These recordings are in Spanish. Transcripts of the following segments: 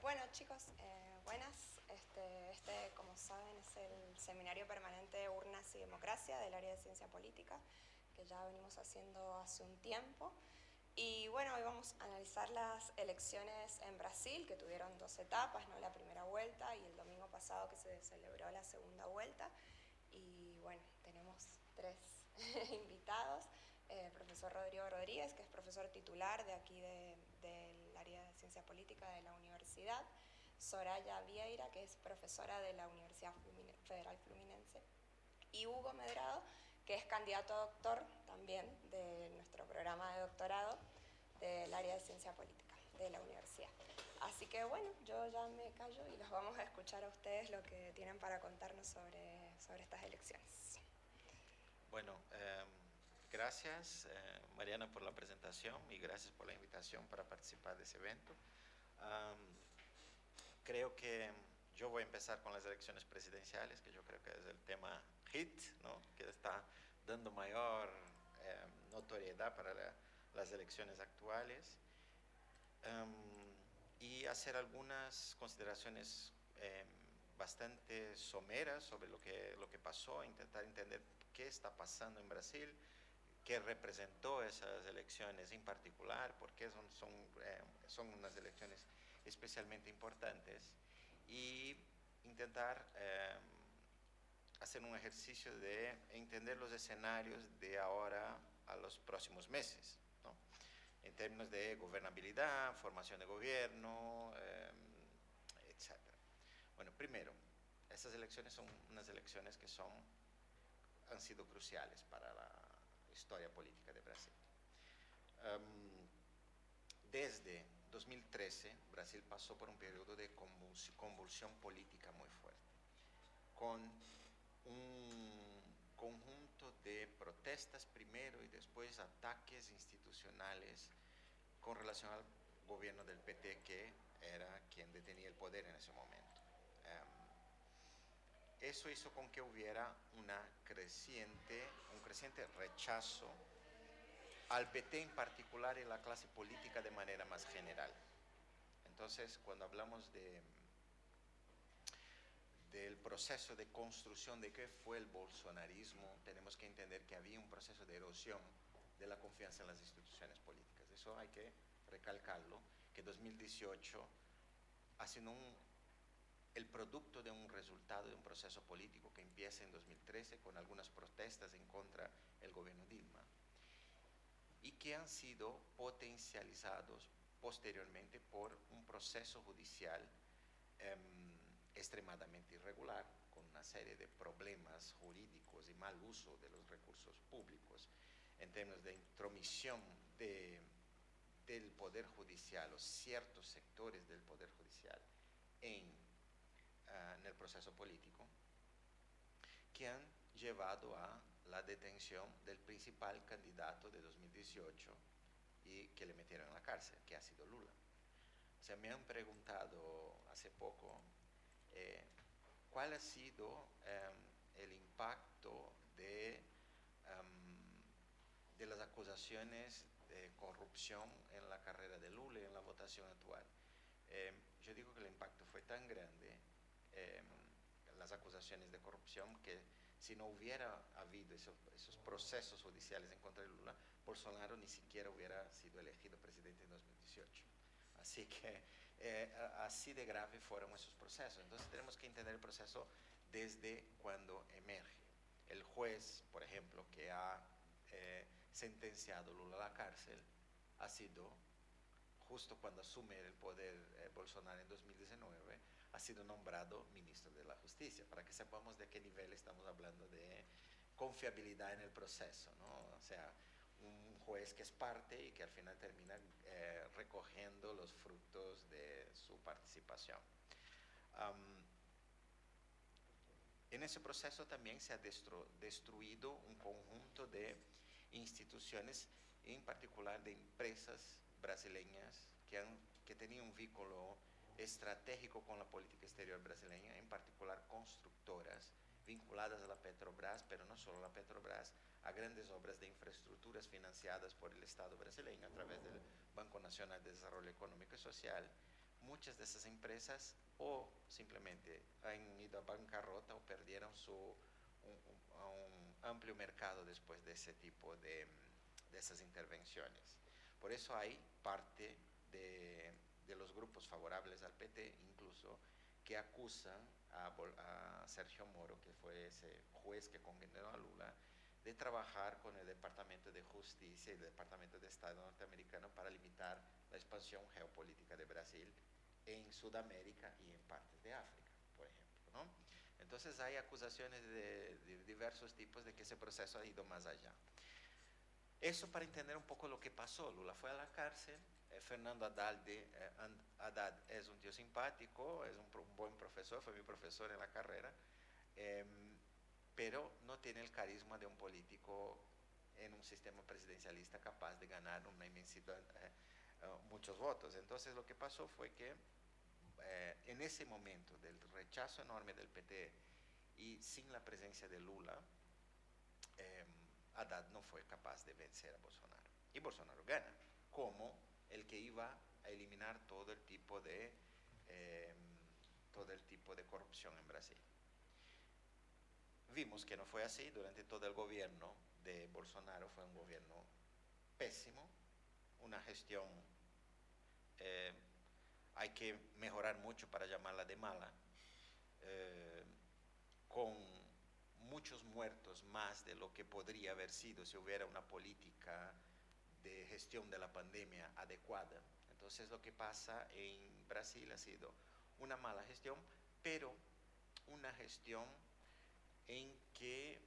Bueno, chicos, buenas. Como saben, es el seminario permanente Urnas y Democracia del área de Ciencia Política, que ya venimos haciendo hace un tiempo. Y bueno, hoy vamos a analizar las elecciones en Brasil, que tuvieron dos etapas, ¿no? La primera vuelta y el domingo pasado que se celebró la segunda vuelta. Y bueno, tenemos tres invitados. El profesor Rodrigo Rodríguez, que es profesor titular de aquí del área de Ciencia Política de la universidad. Soraya Vieira, que es profesora de la Universidad Federal Fluminense. Y Hugo Medrado, que es candidato a doctor también de nuestro programa de doctorado del área de Ciencia Política de la universidad. Así que bueno, yo ya me callo y los vamos a escuchar a ustedes lo que tienen para contarnos sobre estas elecciones. Bueno, gracias Mariana por la presentación y gracias por la invitación para participar de ese evento. Creo que yo voy a empezar con las elecciones presidenciales, que yo creo que es el tema hit, ¿no? Que está dando mayor notoriedad para las elecciones actuales. Y hacer algunas consideraciones bastante someras sobre lo que pasó, intentar entender qué está pasando en Brasil, qué representó esas elecciones en particular, por qué son unas elecciones especialmente importantes, y intentar hacer un ejercicio de entender los escenarios de ahora a los próximos meses, ¿no? En términos de gobernabilidad, formación de gobierno, etc. Bueno, primero, estas elecciones son unas elecciones que han sido cruciales para la historia política de Brasil. Desde 2013, Brasil pasó por un periodo de convulsión política muy fuerte, con un conjunto de protestas primero y después ataques institucionales con relación al gobierno del PT, que era quien detenía el poder en ese momento. Eso hizo con que hubiera un creciente rechazo al PT en particular y a la clase política de manera más general. Entonces, cuando hablamos del proceso de construcción de qué fue el bolsonarismo, tenemos que entender que había un proceso de erosión de la confianza en las instituciones políticas. Eso hay que recalcarlo, que 2018 ha sido el producto de un resultado de un proceso político que empieza en 2013 con algunas protestas en contra del gobierno Dilma y que han sido potencializados posteriormente por un proceso judicial extremadamente irregular, con una serie de problemas jurídicos y mal uso de los recursos públicos en términos de intromisión del Poder Judicial o ciertos sectores del Poder Judicial en el proceso político, que han llevado a la detención del principal candidato de 2018 y que le metieron en la cárcel, que ha sido Lula. O sea, me han preguntado hace poco cuál ha sido el impacto de las acusaciones de corrupción en la carrera de Lula y en la votación actual. Yo digo que el impacto fue tan grande, las acusaciones de corrupción, que si no hubiera habido esos procesos judiciales en contra de Lula, Bolsonaro ni siquiera hubiera sido elegido presidente en 2018. Así que así de grave fueron esos procesos. Entonces tenemos que entender el proceso desde cuando emerge. El juez, por ejemplo, que ha sentenciado a Lula a la cárcel, ha sido, justo cuando asume el poder Bolsonaro en 2019, ha sido nombrado ministro de la Justicia, para que sepamos de qué nivel estamos hablando de confiabilidad en el proceso, ¿no? O sea, un juez que es parte y que al final termina recogiendo los frutos de su participación. En ese proceso también se ha destruido un conjunto de instituciones, en particular de empresas brasileñas que tenían un vínculo estratégico con la política exterior brasileña, en particular constructoras vinculadas a la Petrobras, pero no solo a la Petrobras, a grandes obras de infraestructuras financiadas por el Estado brasileño a través del Banco Nacional de Desarrollo Económico y Social, muchas de esas empresas o simplemente han ido a bancarrota o perdieron un amplio mercado después de ese tipo de esas intervenciones. Por eso hay parte de los grupos favorables al PT, incluso, que acusan a Sergio Moro, que fue ese juez que condenó a Lula, de trabajar con el Departamento de Justicia y el Departamento de Estado norteamericano para limitar la expansión geopolítica de Brasil en Sudamérica y en partes de África, por ejemplo, ¿no? Entonces hay acusaciones de diversos tipos de que ese proceso ha ido más allá. Eso para entender un poco lo que pasó. Lula fue a la cárcel, Fernando Haddad es un tío simpático, es un buen profesor, fue mi profesor en la carrera, pero no tiene el carisma de un político en un sistema presidencialista capaz de ganar una inmensidad, muchos votos. Entonces lo que pasó fue que en ese momento del rechazo enorme del PT y sin la presencia de Lula, Haddad no fue capaz de vencer a Bolsonaro. Y Bolsonaro gana, como el que iba a eliminar todo el tipo de corrupción en Brasil. Vimos que no fue así. Durante todo el gobierno de Bolsonaro fue un gobierno pésimo, una gestión, hay que mejorar mucho para llamarla de mala, con muchos muertos más de lo que podría haber sido si hubiera una política de gestión de la pandemia adecuada. Entonces lo que pasa en Brasil ha sido una mala gestión, pero una gestión en que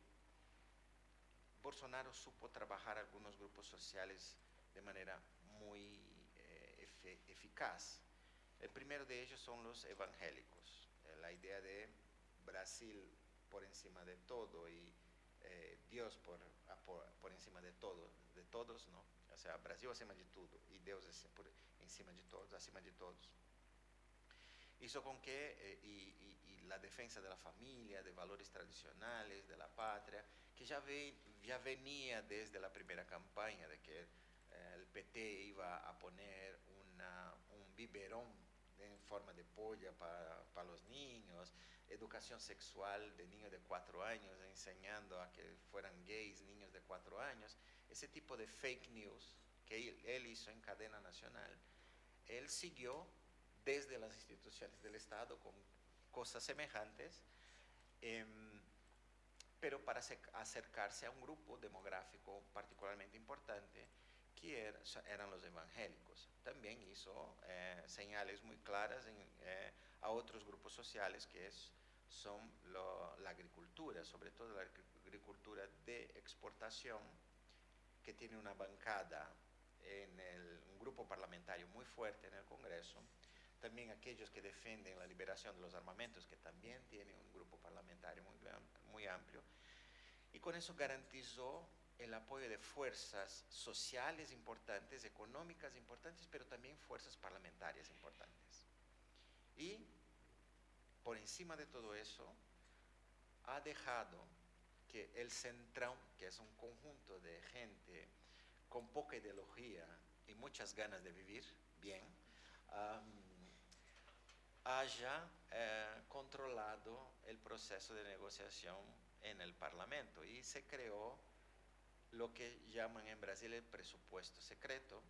Bolsonaro supo trabajar algunos grupos sociales de manera muy eficaz. El primero de ellos son los evangélicos. La idea de Brasil por encima de todo y Dios por encima de todo, de todos, ¿no? O sea, Brasil acima de todo y Dios por encima de todos, acima de todos. Hizo con que, y la defensa de la familia, de valores tradicionales, de la patria, que ya venía desde la primera campaña de que el PT iba a poner un biberón en forma de polla para los niños, educación sexual de niños de 4 años, enseñando a que fueran gays niños de 4 años, ese tipo de fake news que él hizo en cadena nacional, él siguió desde las instituciones del Estado con cosas semejantes, pero para acercarse a un grupo demográfico particularmente importante, que eran los evangélicos. También hizo señales muy claras a otros grupos sociales que son la agricultura, sobre todo la agricultura de exportación, que tiene una bancada un grupo parlamentario muy fuerte en el Congreso. También aquellos que defienden la liberación de los armamentos, que también tienen un grupo parlamentario muy amplio. Y con eso garantizó el apoyo de fuerzas sociales importantes, económicas importantes, pero también fuerzas parlamentarias importantes. Y por encima de todo eso, ha dejado que el Centrão, que es un conjunto de gente con poca ideología y muchas ganas de vivir bien, haya controlado el proceso de negociación en el Parlamento y se creó lo que llaman en Brasil el presupuesto secreto,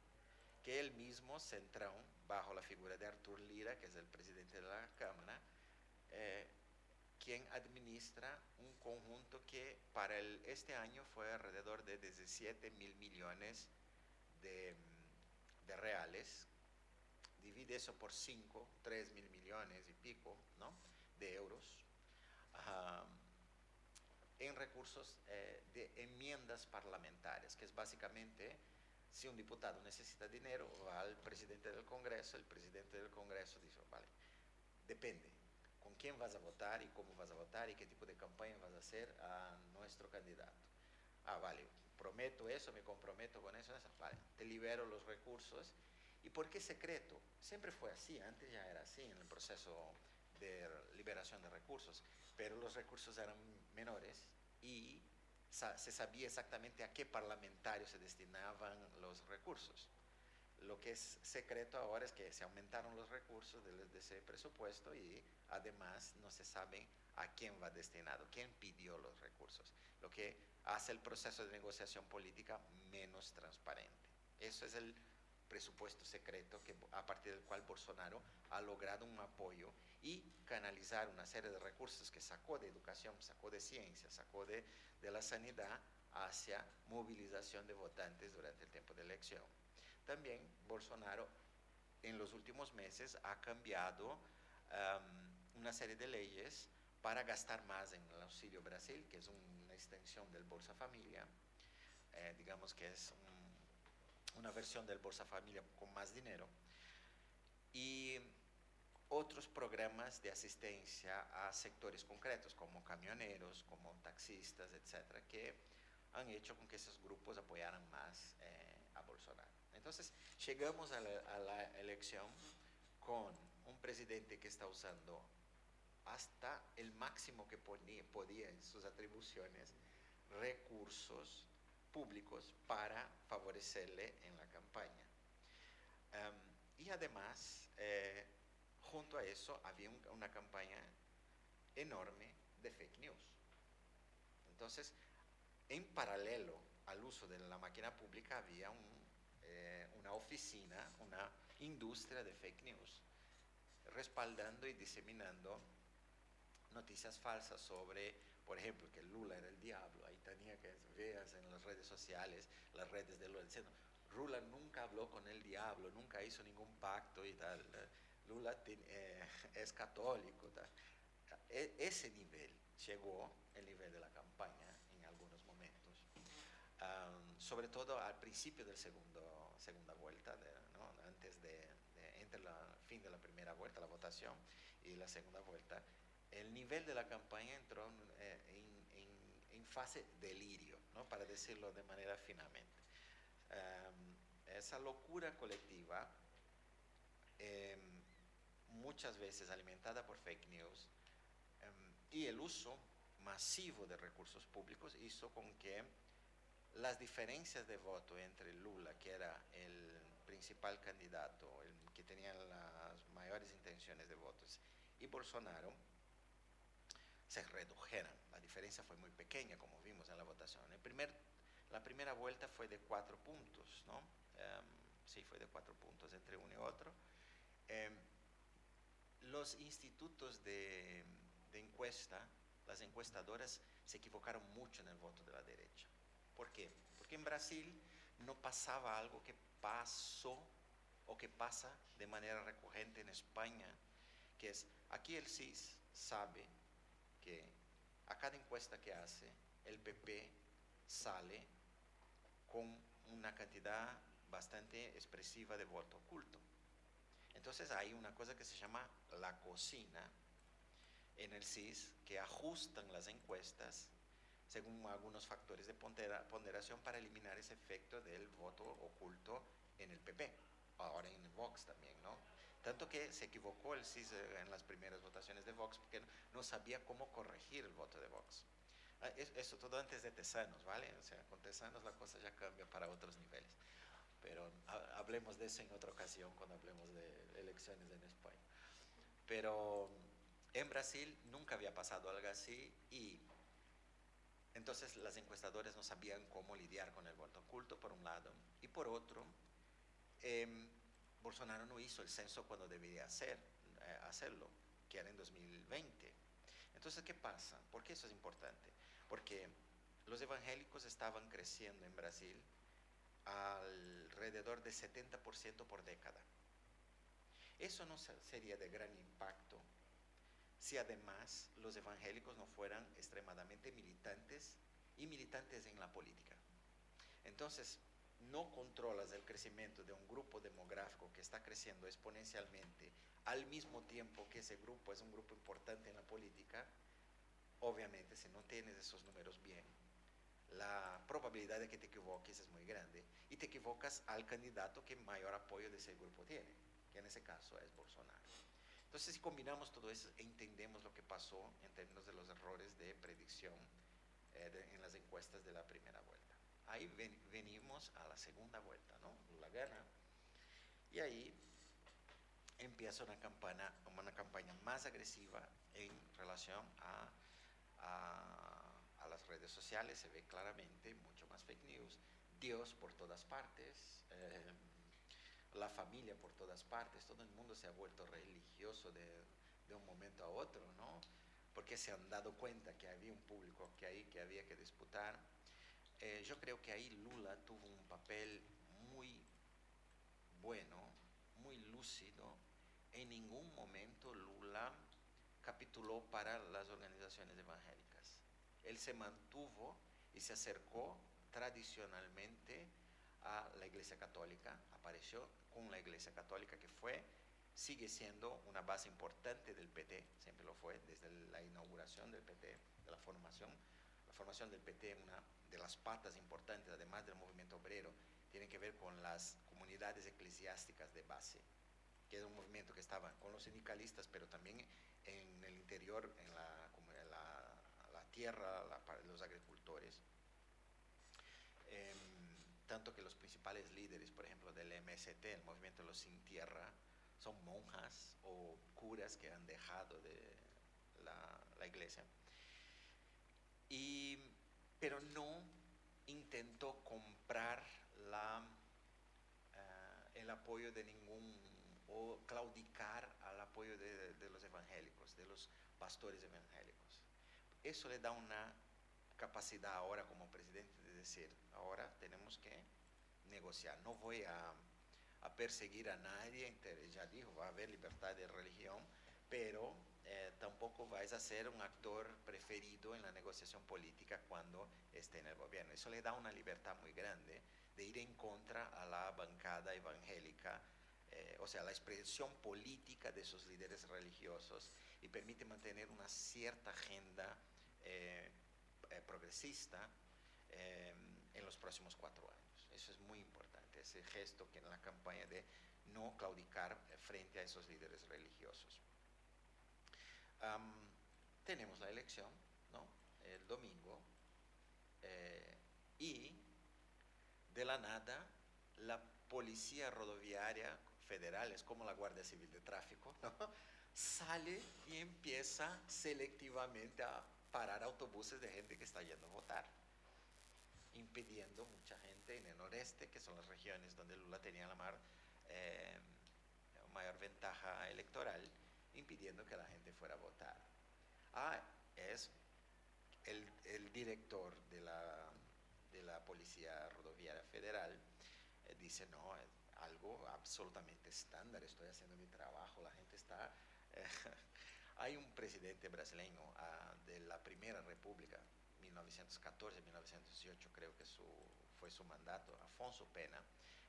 que el mismo Centrão, bajo la figura de Arthur Lira, que es el presidente de la Cámara, quien administra un conjunto que para este año fue alrededor de 17 mil millones de reales. Divide eso por 5, 3 mil millones y pico, ¿no?, de euros, en recursos de enmiendas parlamentarias, que es básicamente, si un diputado necesita dinero, va al presidente del Congreso, el presidente del Congreso dice, vale, depende, con quién vas a votar y cómo vas a votar y qué tipo de campaña vas a hacer a nuestro candidato. Vale, prometo eso, me comprometo con eso, vale, te libero los recursos. ¿Y por qué secreto? Siempre fue así, antes ya era así en el proceso de liberación de recursos, pero los recursos eran menores y se sabía exactamente a qué parlamentarios se destinaban los recursos. Lo que es secreto ahora es que se aumentaron los recursos de ese presupuesto y además no se sabe a quién va destinado, quién pidió los recursos, lo que hace el proceso de negociación política menos transparente. Eso es el presupuesto secreto a partir del cual Bolsonaro ha logrado un apoyo y canalizar una serie de recursos que sacó de educación, sacó de ciencia, sacó de la sanidad hacia movilización de votantes durante el tiempo de elección. También Bolsonaro en los últimos meses ha cambiado una serie de leyes para gastar más en el Auxilio Brasil, que es una extensión del Bolsa Familia, digamos que es una versión del Bolsa Familia con más dinero, y otros programas de asistencia a sectores concretos, como camioneros, como taxistas, etcétera, que han hecho con que esos grupos apoyaran más a Bolsonaro. Entonces, llegamos a la elección con un presidente que está usando hasta el máximo que podía en sus atribuciones recursos públicos para favorecerle en la campaña. Y además, junto a eso, había una campaña enorme de fake news. Entonces, en paralelo al uso de la máquina pública, había una oficina, una industria de fake news, respaldando y diseminando noticias falsas sobre, por ejemplo, que Lula era el diablo. Ahí tenía que veas en las redes sociales, las redes de Lula diciendo, Lula nunca habló con el diablo, nunca hizo ningún pacto y tal. Lula es católico. Tal. Ese nivel llegó el nivel de la campaña en algunos momentos. Sobre todo al principio del segunda vuelta, ¿no? Entre el fin de la primera vuelta, la votación, y la segunda vuelta, el nivel de la campaña entró en fase delirio, ¿no? Para decirlo de manera finamente. Esa locura colectiva, muchas veces alimentada por fake news, y el uso masivo de recursos públicos hizo con que las diferencias de voto entre Lula, que era el principal candidato, el que tenía las mayores intenciones de votos, y Bolsonaro, se redujeran. La diferencia fue muy pequeña, como vimos en la votación. La primera vuelta fue de 4 puntos, ¿no? Sí, fue de 4 puntos entre uno y otro. Los institutos de encuesta, las encuestadoras, se equivocaron mucho en el voto de la derecha. ¿Por qué? Porque en Brasil no pasaba algo que pasó o que pasa de manera recurrente en España, que es, aquí el CIS sabe que a cada encuesta que hace, el PP sale con una cantidad bastante expresiva de voto oculto. Entonces hay una cosa que se llama la cocina en el CIS, que ajustan las encuestas según algunos factores de ponderación para eliminar ese efecto del voto oculto en el PP, ahora en el Vox también, ¿no? Tanto que se equivocó el CIS en las primeras votaciones de Vox porque no sabía cómo corregir el voto de Vox. Eso todo antes de Tesanos, ¿vale? O sea, con Tesanos la cosa ya cambia para otros niveles. Pero hablemos de eso en otra ocasión cuando hablemos de elecciones en España. Pero en Brasil nunca había pasado algo así y entonces las encuestadoras no sabían cómo lidiar con el voto oculto, por un lado, y por otro, Bolsonaro no hizo el censo cuando debería hacerlo, que era en 2020. Entonces, ¿qué pasa? ¿Por qué eso es importante? Porque los evangélicos estaban creciendo en Brasil alrededor de 70% por década. Eso no sería de gran impacto si además los evangélicos no fueran extremadamente militantes y militantes en la política. Entonces, no controlas el crecimiento de un grupo demográfico que está creciendo exponencialmente al mismo tiempo que ese grupo es un grupo importante en la política. Obviamente, si no tienes esos números bien, la probabilidad de que te equivoques es muy grande y te equivocas al candidato que mayor apoyo de ese grupo tiene, que en ese caso es Bolsonaro. Entonces, si combinamos todo eso, entendemos lo que pasó en términos de los errores de predicción en las encuestas de la primera vuelta. Ahí venimos a la segunda vuelta, ¿no? La gana. Y ahí empieza una campaña más agresiva en relación a las redes sociales. Se ve claramente mucho más fake news, Dios por todas partes, la familia por todas partes, todo el mundo se ha vuelto religioso de un momento a otro, ¿no? Porque se han dado cuenta que había un público que había que disputar. Yo creo que ahí Lula tuvo un papel muy bueno, muy lúcido. En ningún momento Lula capituló para las organizaciones evangélicas. Él se mantuvo y se acercó tradicionalmente a la Iglesia Católica, apareció con la Iglesia Católica, que sigue siendo una base importante del PT, siempre lo fue desde la inauguración del PT, de la formación del PT, una de las patas importantes, además del movimiento obrero, tiene que ver con las comunidades eclesiásticas de base, que es un movimiento que estaba con los sindicalistas, pero también en el interior, en la tierra, los agricultores. Tanto que los principales líderes, por ejemplo, del MST, el movimiento de los sin tierra, son monjas o curas que han dejado de la iglesia. Pero no intentó comprar el apoyo de o claudicar al apoyo de los evangélicos, de los pastores evangélicos. Eso le da una capacidad ahora como presidente de decir, ahora tenemos que negociar, no voy a perseguir a nadie, ya dijo, va a haber libertad de religión, pero tampoco vais a ser un actor preferido en la negociación política cuando esté en el gobierno. Eso le da una libertad muy grande de ir en contra a la bancada evangélica, o sea, la expresión política de esos líderes religiosos, y permite mantener una cierta agenda progresista en los próximos 4 años. Eso es muy importante, ese gesto que en la campaña de no claudicar frente a esos líderes religiosos. Tenemos la elección, ¿no? El domingo, y de la nada la Policía Rodoviaria Federal, es como la Guardia Civil de Tráfico, ¿no? Sale y empieza selectivamente a parar autobuses de gente que está yendo a votar, impidiendo mucha gente en el noreste, que son las regiones donde Lula tenía la mayor ventaja electoral, impidiendo que la gente fuera a votar. Es el director de la Policía Rodoviaria Federal, dice, no, es algo absolutamente estándar, estoy haciendo mi trabajo, la gente está... Hay un presidente brasileño de la Primera República, 1914-1918, creo que fue su mandato, Afonso Pena.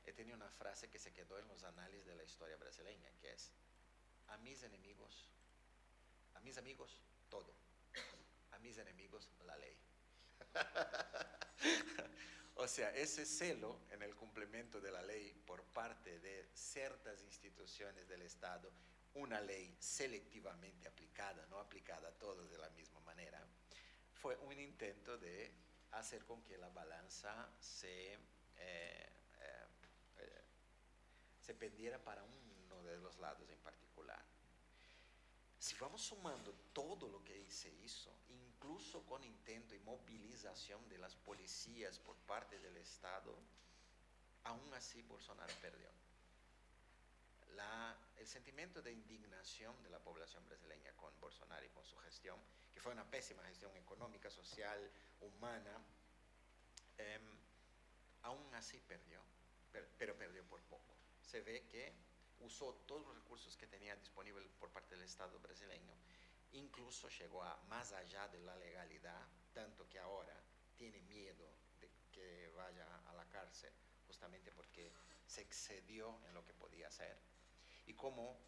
Él tenía una frase que se quedó en los anales de la historia brasileña, que es, a mis amigos, todo, a mis enemigos, la ley. O sea, ese celo en el cumplimiento de la ley por parte de ciertas instituciones del Estado, una ley selectivamente aplicada, no aplicada a todos de la misma manera, fue un intento de hacer con que la balanza se pendiera para uno de los lados en particular. Si vamos sumando todo lo que se hizo, incluso con intento y movilización de las policías por parte del Estado, aún así Bolsonaro perdió. El sentimiento de indignación de la población brasileña con Bolsonaro y con su gestión, que fue una pésima gestión económica, social, humana, aún así perdió, pero perdió por poco. Se ve que usó todos los recursos que tenía disponibles por parte del Estado brasileño, incluso llegó más allá de la legalidad, tanto que ahora tiene miedo de que vaya a la cárcel, justamente porque se excedió en lo que podía hacer. Y como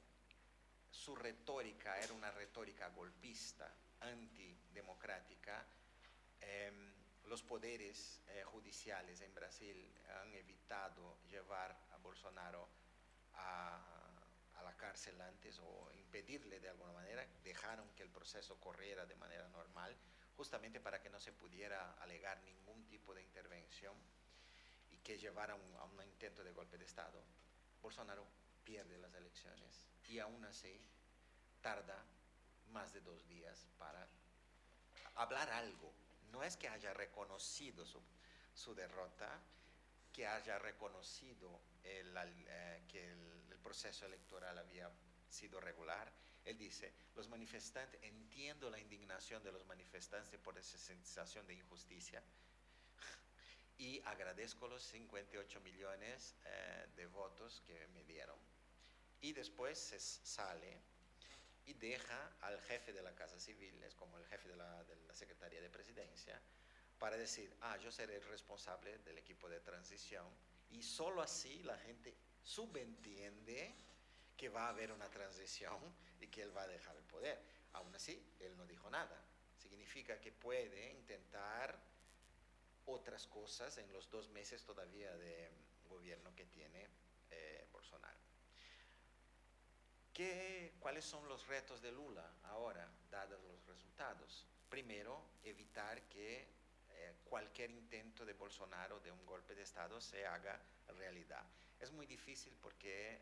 su retórica era una retórica golpista, antidemocrática, los poderes judiciales en Brasil han evitado llevar a Bolsonaro a la cárcel antes o impedirle de alguna manera, dejaron que el proceso corriera de manera normal, justamente para que no se pudiera alegar ningún tipo de intervención y que llevara a un intento de golpe de Estado. Bolsonaro pierde las elecciones y aún así tarda más de 2 días para hablar algo. No es que haya reconocido su derrota, que haya reconocido que el proceso electoral había sido regular. Él dice, los manifestantes, entiendo la indignación de los manifestantes por esa sensación de injusticia y agradezco los 58 millones de votos que me dieron. Y después se sale y deja al jefe de la Casa Civil, es como el jefe de la Secretaría de Presidencia, para decir, yo seré el responsable del equipo de transición, y solo así la gente subentiende que va a haber una transición y que él va a dejar el poder. Aún así, él no dijo nada. Significa que puede intentar otras cosas en los 2 meses todavía de gobierno que tiene Bolsonaro. ¿Cuáles son los retos de Lula ahora, dados los resultados? Primero, evitar que cualquier intento de Bolsonaro de un golpe de Estado se haga realidad. Es muy difícil porque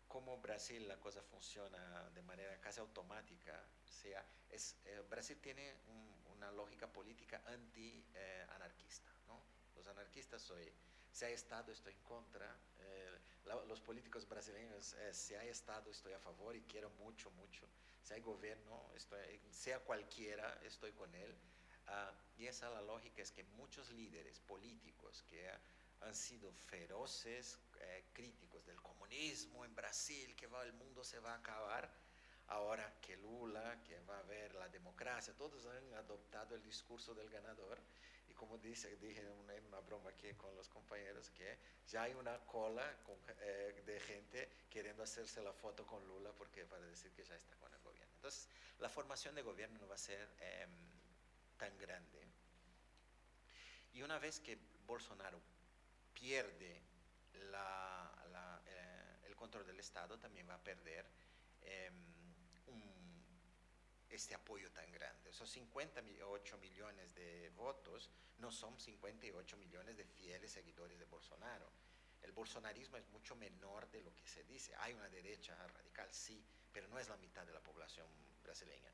como Brasil la cosa funciona de manera casi automática, Brasil tiene una lógica política anti-anarquista, ¿no? Los anarquistas si hay Estado estoy en contra, los políticos brasileños, si hay Estado estoy a favor y quiero mucho, mucho, si hay gobierno, sea cualquiera, estoy con él. Y esa la lógica, es que muchos líderes políticos que han sido feroces críticos del comunismo en Brasil, que el mundo se va a acabar, ahora que Lula, que va a haber la democracia, todos han adoptado el discurso del ganador. Y como dije en una broma aquí con los compañeros, que ya hay una cola de gente queriendo hacerse la foto con Lula para decir que ya está con el gobierno. Entonces, la formación de gobierno no va a ser tan grande. Y una vez que Bolsonaro pierde el control del Estado, también va a perder este apoyo tan grande. Esos 58 millones de votos no son 58 millones de fieles seguidores de Bolsonaro. El bolsonarismo es mucho menor de lo que se dice. Hay una derecha radical, sí, pero no es la mitad de la población brasileña.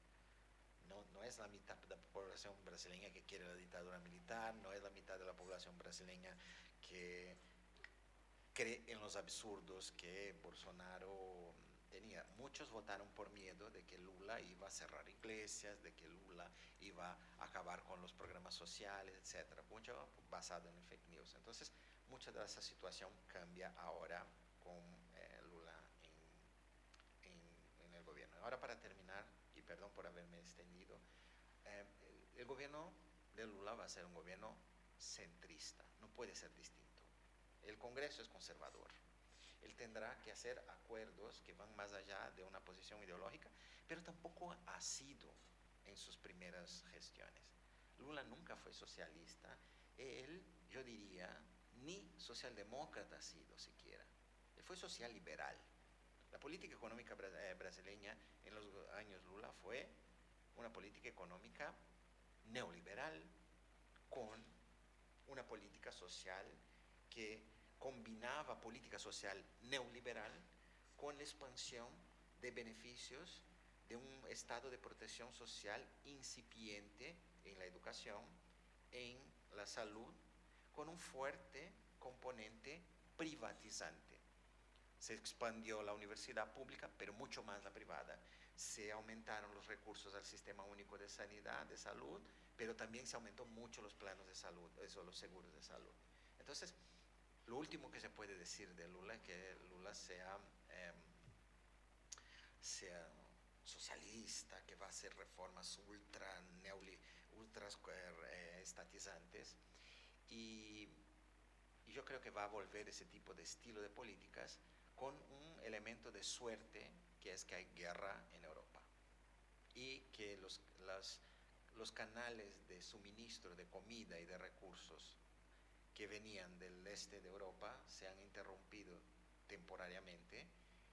No es la mitad de la población brasileña que quiere la dictadura militar, no es la mitad de la población brasileña que cree en los absurdos que Bolsonaro tenía. Muchos votaron por miedo de que Lula iba a cerrar iglesias, de que Lula iba a acabar con los programas sociales, etc. Mucho basado en el fake news. Entonces, mucha de esa situación cambia ahora con Lula en el gobierno. Ahora, para terminar, y perdón por haberme extendido, el gobierno de Lula va a ser un gobierno centrista, no puede ser distinto. El Congreso es conservador. Él tendrá que hacer acuerdos que van más allá de una posición ideológica, pero tampoco ha sido en sus primeras gestiones. Lula nunca fue socialista. Él, yo diría, ni socialdemócrata ha sido siquiera. Él fue social liberal. La política económica brasileña en los años Lula fue una política económica neoliberal con una política social que combinaba política social neoliberal con la expansión de beneficios de un estado de protección social incipiente en la educación, en la salud, con un fuerte componente privatizante. Se expandió la universidad pública, pero mucho más la privada. Se aumentaron los recursos al sistema único de sanidad, de salud, pero también se aumentó mucho los planos de salud, los seguros de salud. Entonces, lo último que se puede decir de Lula es que Lula sea socialista, que va a hacer reformas ultra estatizantes, y yo creo que va a volver ese tipo de estilo de políticas con un elemento de suerte, que es que hay guerra en Europa y que los canales de suministro de comida y de recursos que venían del este de Europa se han interrumpido temporariamente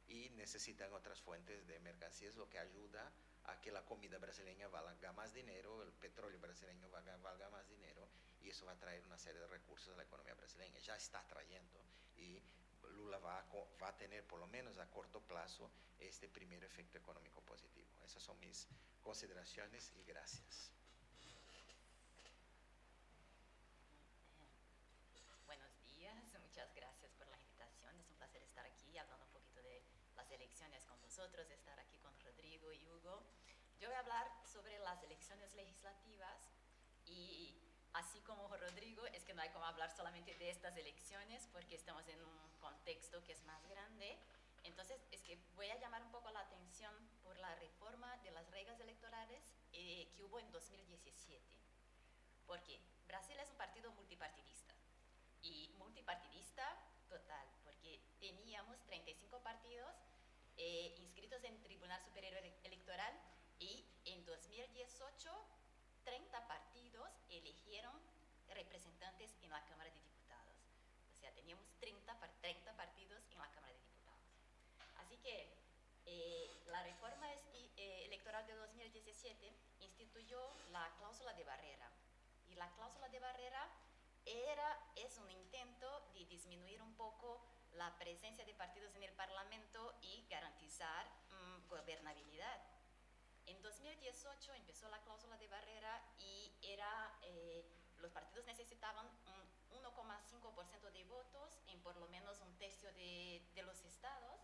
y necesitan otras fuentes de mercancías, lo que ayuda a que la comida brasileña valga más dinero, el petróleo brasileño valga más dinero, y eso va a traer una serie de recursos a la economía brasileña. Ya está trayendo, y Lula va a tener, por lo menos a corto plazo, este primer efecto económico positivo. Esas son mis consideraciones y gracias. Buenos días, muchas gracias por la invitación. Es un placer estar aquí hablando un poquito de las elecciones con vosotros, estar aquí con Rodrigo y Hugo. Yo voy a hablar sobre las elecciones legislativas y así como Rodrigo, es que no hay como hablar solamente de estas elecciones porque estamos en un contexto que es más grande. Entonces, es que voy a llamar un poco la atención por la reforma de las reglas electorales que hubo en 2017. Porque Brasil es un partido multipartidista. Y multipartidista total, porque teníamos 35 partidos inscritos en Tribunal Superior Electoral y en 2018 30 partidos eligieron representantes en la Cámara de Diputados. O sea, teníamos 30 partidos en la Cámara de Diputados. Así que la reforma electoral de 2017 instituyó la cláusula de barrera. Y la cláusula de barrera es un intento de disminuir un poco la presencia de partidos en el Parlamento y garantizar gobernabilidad. En 2018 empezó la cláusula de barrera y los partidos necesitaban un 1,5% de votos en por lo menos un tercio de los estados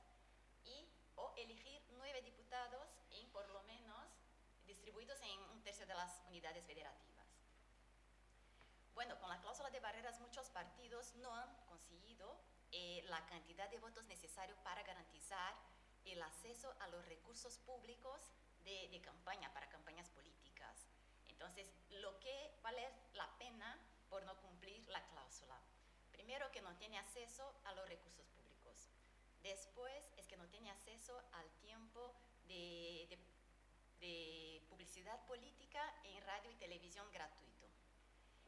o elegir 9 diputados en por lo menos distribuidos en un tercio de las unidades federativas. Bueno, con la cláusula de barreras muchos partidos no han conseguido la cantidad de votos necesarios para garantizar el acceso a los recursos públicos de campaña, para campañas políticas. Entonces, vale la pena por no cumplir la cláusula. Primero, que no tiene acceso a los recursos públicos. Después, es que no tiene acceso al tiempo de publicidad política en radio y televisión gratuito.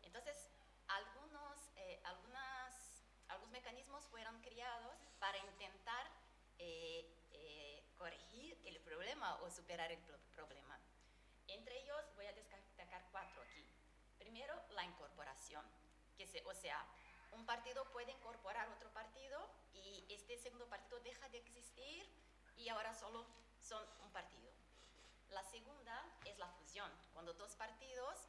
Entonces, algunos mecanismos fueron creados para intentar corregir el problema o superar el problema. Entre ellos voy a destacar 4 aquí. Primero, la incorporación, o sea, un partido puede incorporar otro partido y este segundo partido deja de existir y ahora solo son un partido. La segunda es la fusión, cuando 2 partidos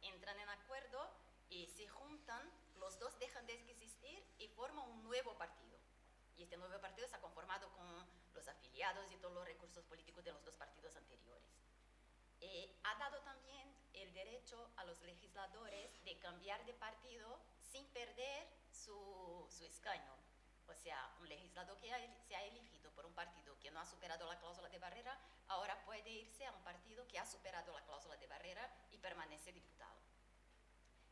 entran en acuerdo y se juntan, los 2 dejan de existir y forman un nuevo partido. Y este nuevo partido está conformado con los afiliados y todos los recursos políticos de los 2 partidos anteriores. Ha dado también el derecho a los legisladores de cambiar de partido sin perder su escaño. O sea, un legislador que se ha elegido por un partido que no ha superado la cláusula de barrera, ahora puede irse a un partido que ha superado la cláusula de barrera y permanece diputado.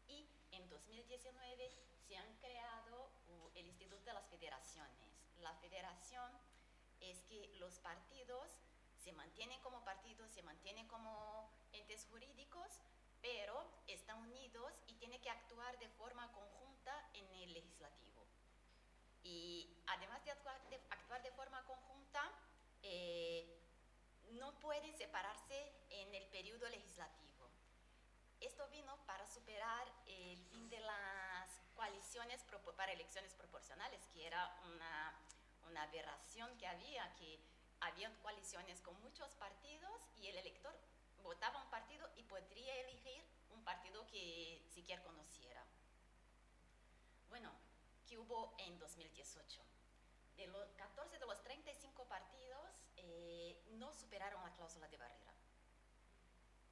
Y en 2019 se han creado el Instituto de las Federaciones. La federación es que los partidos se mantienen como partidos, se mantienen como entes jurídicos, pero están unidos y tienen que actuar de forma conjunta en el legislativo. Y además de actuar de forma conjunta, no pueden separarse en el periodo legislativo. Esto vino para superar el fin de las coaliciones para elecciones proporcionales, que era una aberración que había coaliciones con muchos partidos y el elector votaba un partido y podría elegir un partido que siquiera conociera. Bueno, ¿qué hubo en 2018? 14 de los 35 partidos no superaron la cláusula de barrera.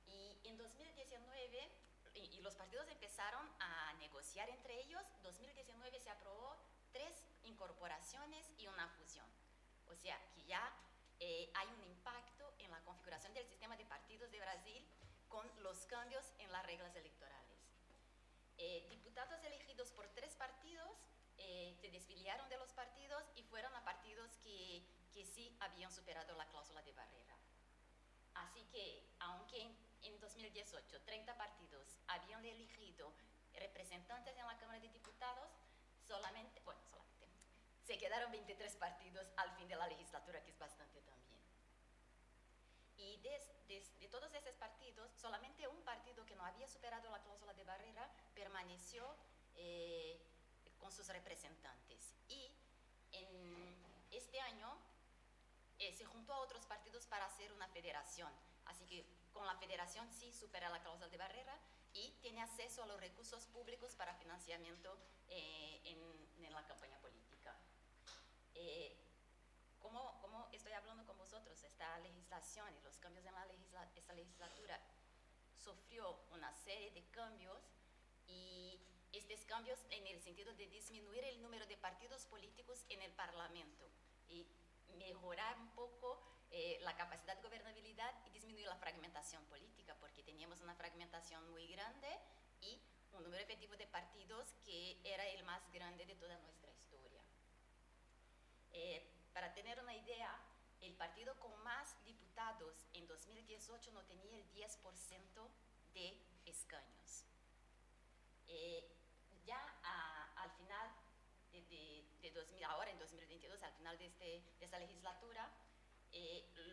Y en 2019, y los partidos empezaron a negociar entre ellos. 2019 se aprobó 3 incorporaciones y una fusión. O sea, que ya hay un impacto en la configuración del sistema de partidos de Brasil con los cambios en las reglas electorales. Diputados elegidos por 3 partidos se desfiliaron de los partidos y fueron a partidos que sí habían superado la cláusula de barrera. Así que, aunque en 2018 30 partidos habían elegido representantes en la Cámara de Diputados, solamente se quedaron 23 partidos al fin de la legislatura, que es bastante también. Y de todos esos partidos, solamente un partido que no había superado la cláusula de barrera permaneció con sus representantes. Y este año se juntó a otros partidos para hacer una federación. Así que con la federación sí supera la cláusula de barrera y tiene acceso a los recursos públicos para financiamiento en la campaña política. Como estoy hablando con vosotros, esta legislación y los cambios en esta legislatura sufrió una serie de cambios, y estos cambios en el sentido de disminuir el número de partidos políticos en el Parlamento y mejorar un poco la capacidad de gobernabilidad y disminuir la fragmentación política, porque teníamos una fragmentación muy grande y un número efectivo de partidos que era el más grande de toda nuestra historia. Para tener una idea, el partido con más diputados en 2018 no tenía el 10% de escaños. Al final ahora en 2022, al final de esta legislatura,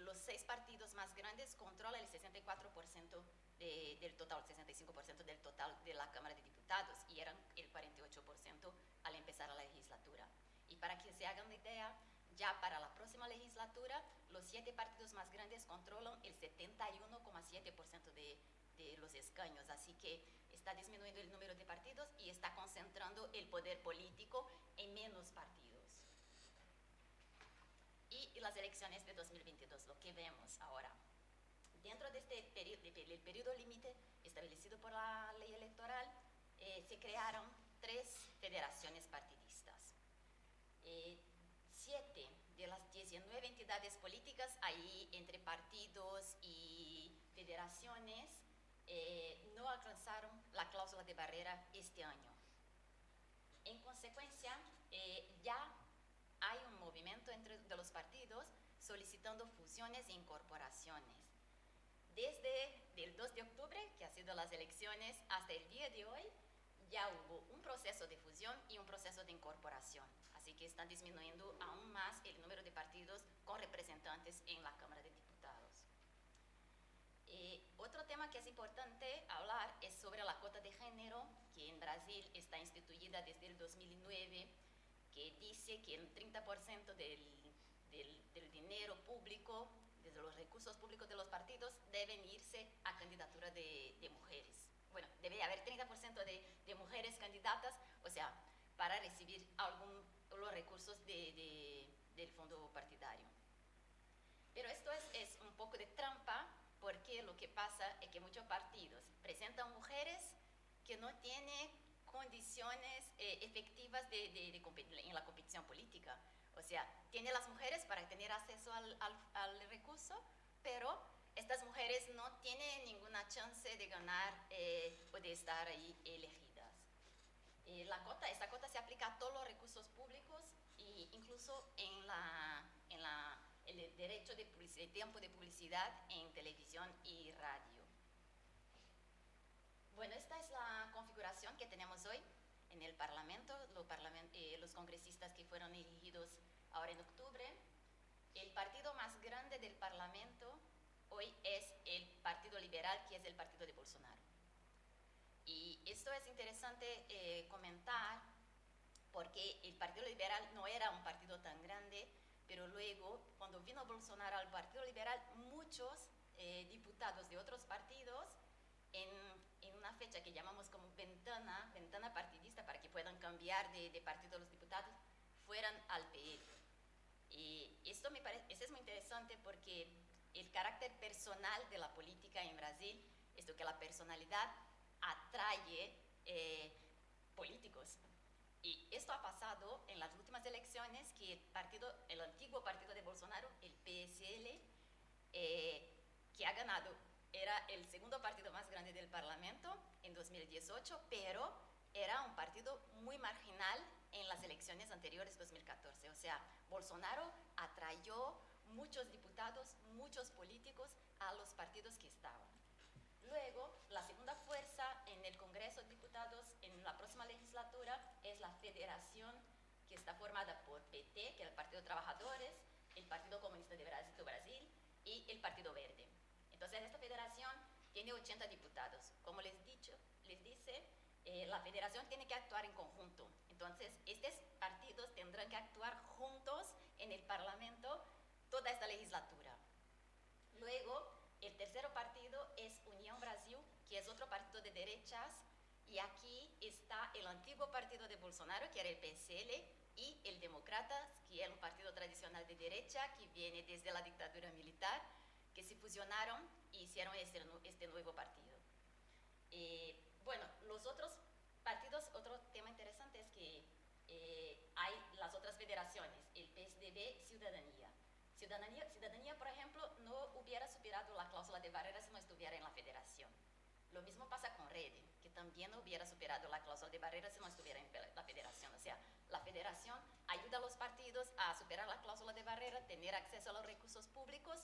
los 6 partidos más grandes controlan el 64% del total, 65% del total de la Cámara de Diputados, y eran el 48% al empezar la legislatura. Y para que se hagan una idea, ya para la próxima legislatura, los 7 partidos más grandes controlan el 71,7% de los escaños, así que está disminuyendo el número de partidos y está concentrando el poder político en menos partidos. Y las elecciones de 2022, lo que vemos ahora. Dentro de este periodo límite establecido por la ley electoral, se crearon 3 federaciones partidistas. 7 de las 19 entidades políticas, ahí entre partidos y federaciones, no alcanzaron la cláusula de barrera este año. En consecuencia, ya hay un movimiento de los partidos solicitando fusiones e incorporaciones. Desde el 2 de octubre, que ha sido las elecciones, hasta el día de hoy, ya hubo un proceso de fusión y un proceso de incorporación. Así que están disminuyendo aún más el número de partidos con representantes en la Cámara de Diputados. Otro tema que es importante hablar es sobre la cuota de género, que en Brasil está instituida desde el 2009, que dice que el 30% del dinero público, desde los recursos públicos de los partidos, deben irse a candidatura de mujeres. Bueno, debe haber 30% de mujeres candidatas, o sea, para recibir los recursos del fondo partidario. Pero esto es un poco de trampa, porque lo que pasa es que muchos partidos presentan mujeres que no tienen condiciones efectivas en la competición política. O sea, tiene las mujeres para tener acceso al recurso, pero estas mujeres no tienen ninguna chance de ganar o de estar ahí elegidas. Esta cuota se aplica a todos los recursos públicos e incluso en el derecho de tiempo de publicidad en televisión y radio. Bueno, esta es la configuración que tenemos hoy en el Parlamento, los congresistas que fueron elegidos ahora en octubre. El partido más grande del Parlamento hoy es el Partido Liberal, que es el partido de Bolsonaro. Y esto es interesante comentar, porque el Partido Liberal no era un partido tan grande, pero luego, cuando vino Bolsonaro al Partido Liberal, muchos diputados de otros partidos, en una fecha que llamamos como ventana partidista, para que puedan cambiar de partido los diputados, fueran al PL. Y esto es muy interesante, porque el carácter personal de la política en Brasil, esto que la personalidad atrae políticos. Y esto ha pasado en las últimas elecciones, que el antiguo partido de Bolsonaro, el PSL, que ha ganado, era el segundo partido más grande del Parlamento en 2018, pero era un partido muy marginal en las elecciones anteriores, 2014. O sea, Bolsonaro atrayó muchos diputados, muchos políticos a los partidos que estaban. Luego, la segunda fuerza en el Congreso de Diputados en la próxima legislatura es la Federación, que está formada por PT, que es el Partido de Trabajadores, el Partido Comunista de Brasil y el Partido Verde. Entonces, esta federación tiene 80 diputados. Como les dice, la federación tiene que actuar en conjunto. Entonces, estos partidos tendrán que actuar juntos en el Parlamento toda esta legislatura. Luego, el tercer partido es Unión Brasil, que es otro partido de derechas, y aquí está el antiguo partido de Bolsonaro, que era el PSL, y el Demócratas, que era un partido tradicional de derecha, que viene desde la dictadura militar, que se fusionaron y hicieron este nuevo partido. Bueno, los otros partidos, otro tema interesante es que hay las otras federaciones, el PSDB, Ciudadanía, por ejemplo, no hubiera superado la cláusula de barrera si no estuviera en la federación. Lo mismo pasa con Rede, que también no hubiera superado la cláusula de barrera si no estuviera en la federación. O sea, la federación ayuda a los partidos a superar la cláusula de barrera, tener acceso a los recursos públicos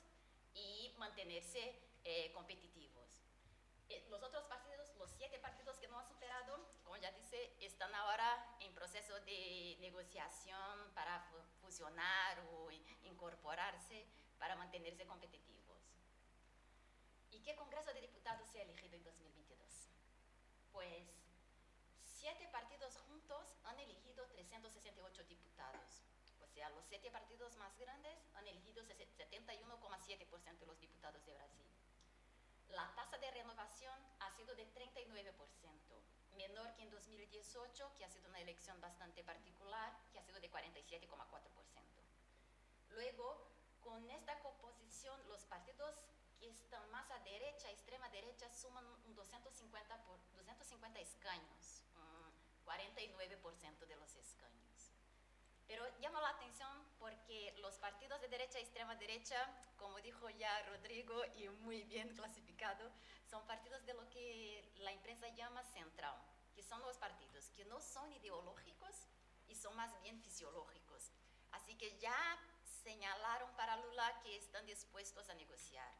y mantenerse competitivos. Los otros partidos, los 7 partidos que no han superado, como ya dice, están ahora en proceso de negociación para fusionar o incorporarse para mantenerse competitivos. ¿Y qué Congreso de Diputados se ha elegido en 2022? Pues 7 partidos juntos han elegido 368 diputados. O sea, los 7 partidos más grandes han elegido 71,7% de los diputados de Brasil. La tasa de renovación ha sido de 39%, menor que en 2018, que ha sido una elección bastante particular, que ha sido de 47,4%. Luego, con esta composición, los partidos que están más a derecha, extrema derecha, suman 250 escaños, 49% de los escaños. Pero llama la atención porque los partidos de derecha y extrema derecha, como dijo ya Rodrigo y muy bien clasificado, son partidos de lo que la prensa llama central, que son los partidos que no son ideológicos y son más bien fisiológicos. Así que ya señalaron para Lula que están dispuestos a negociar.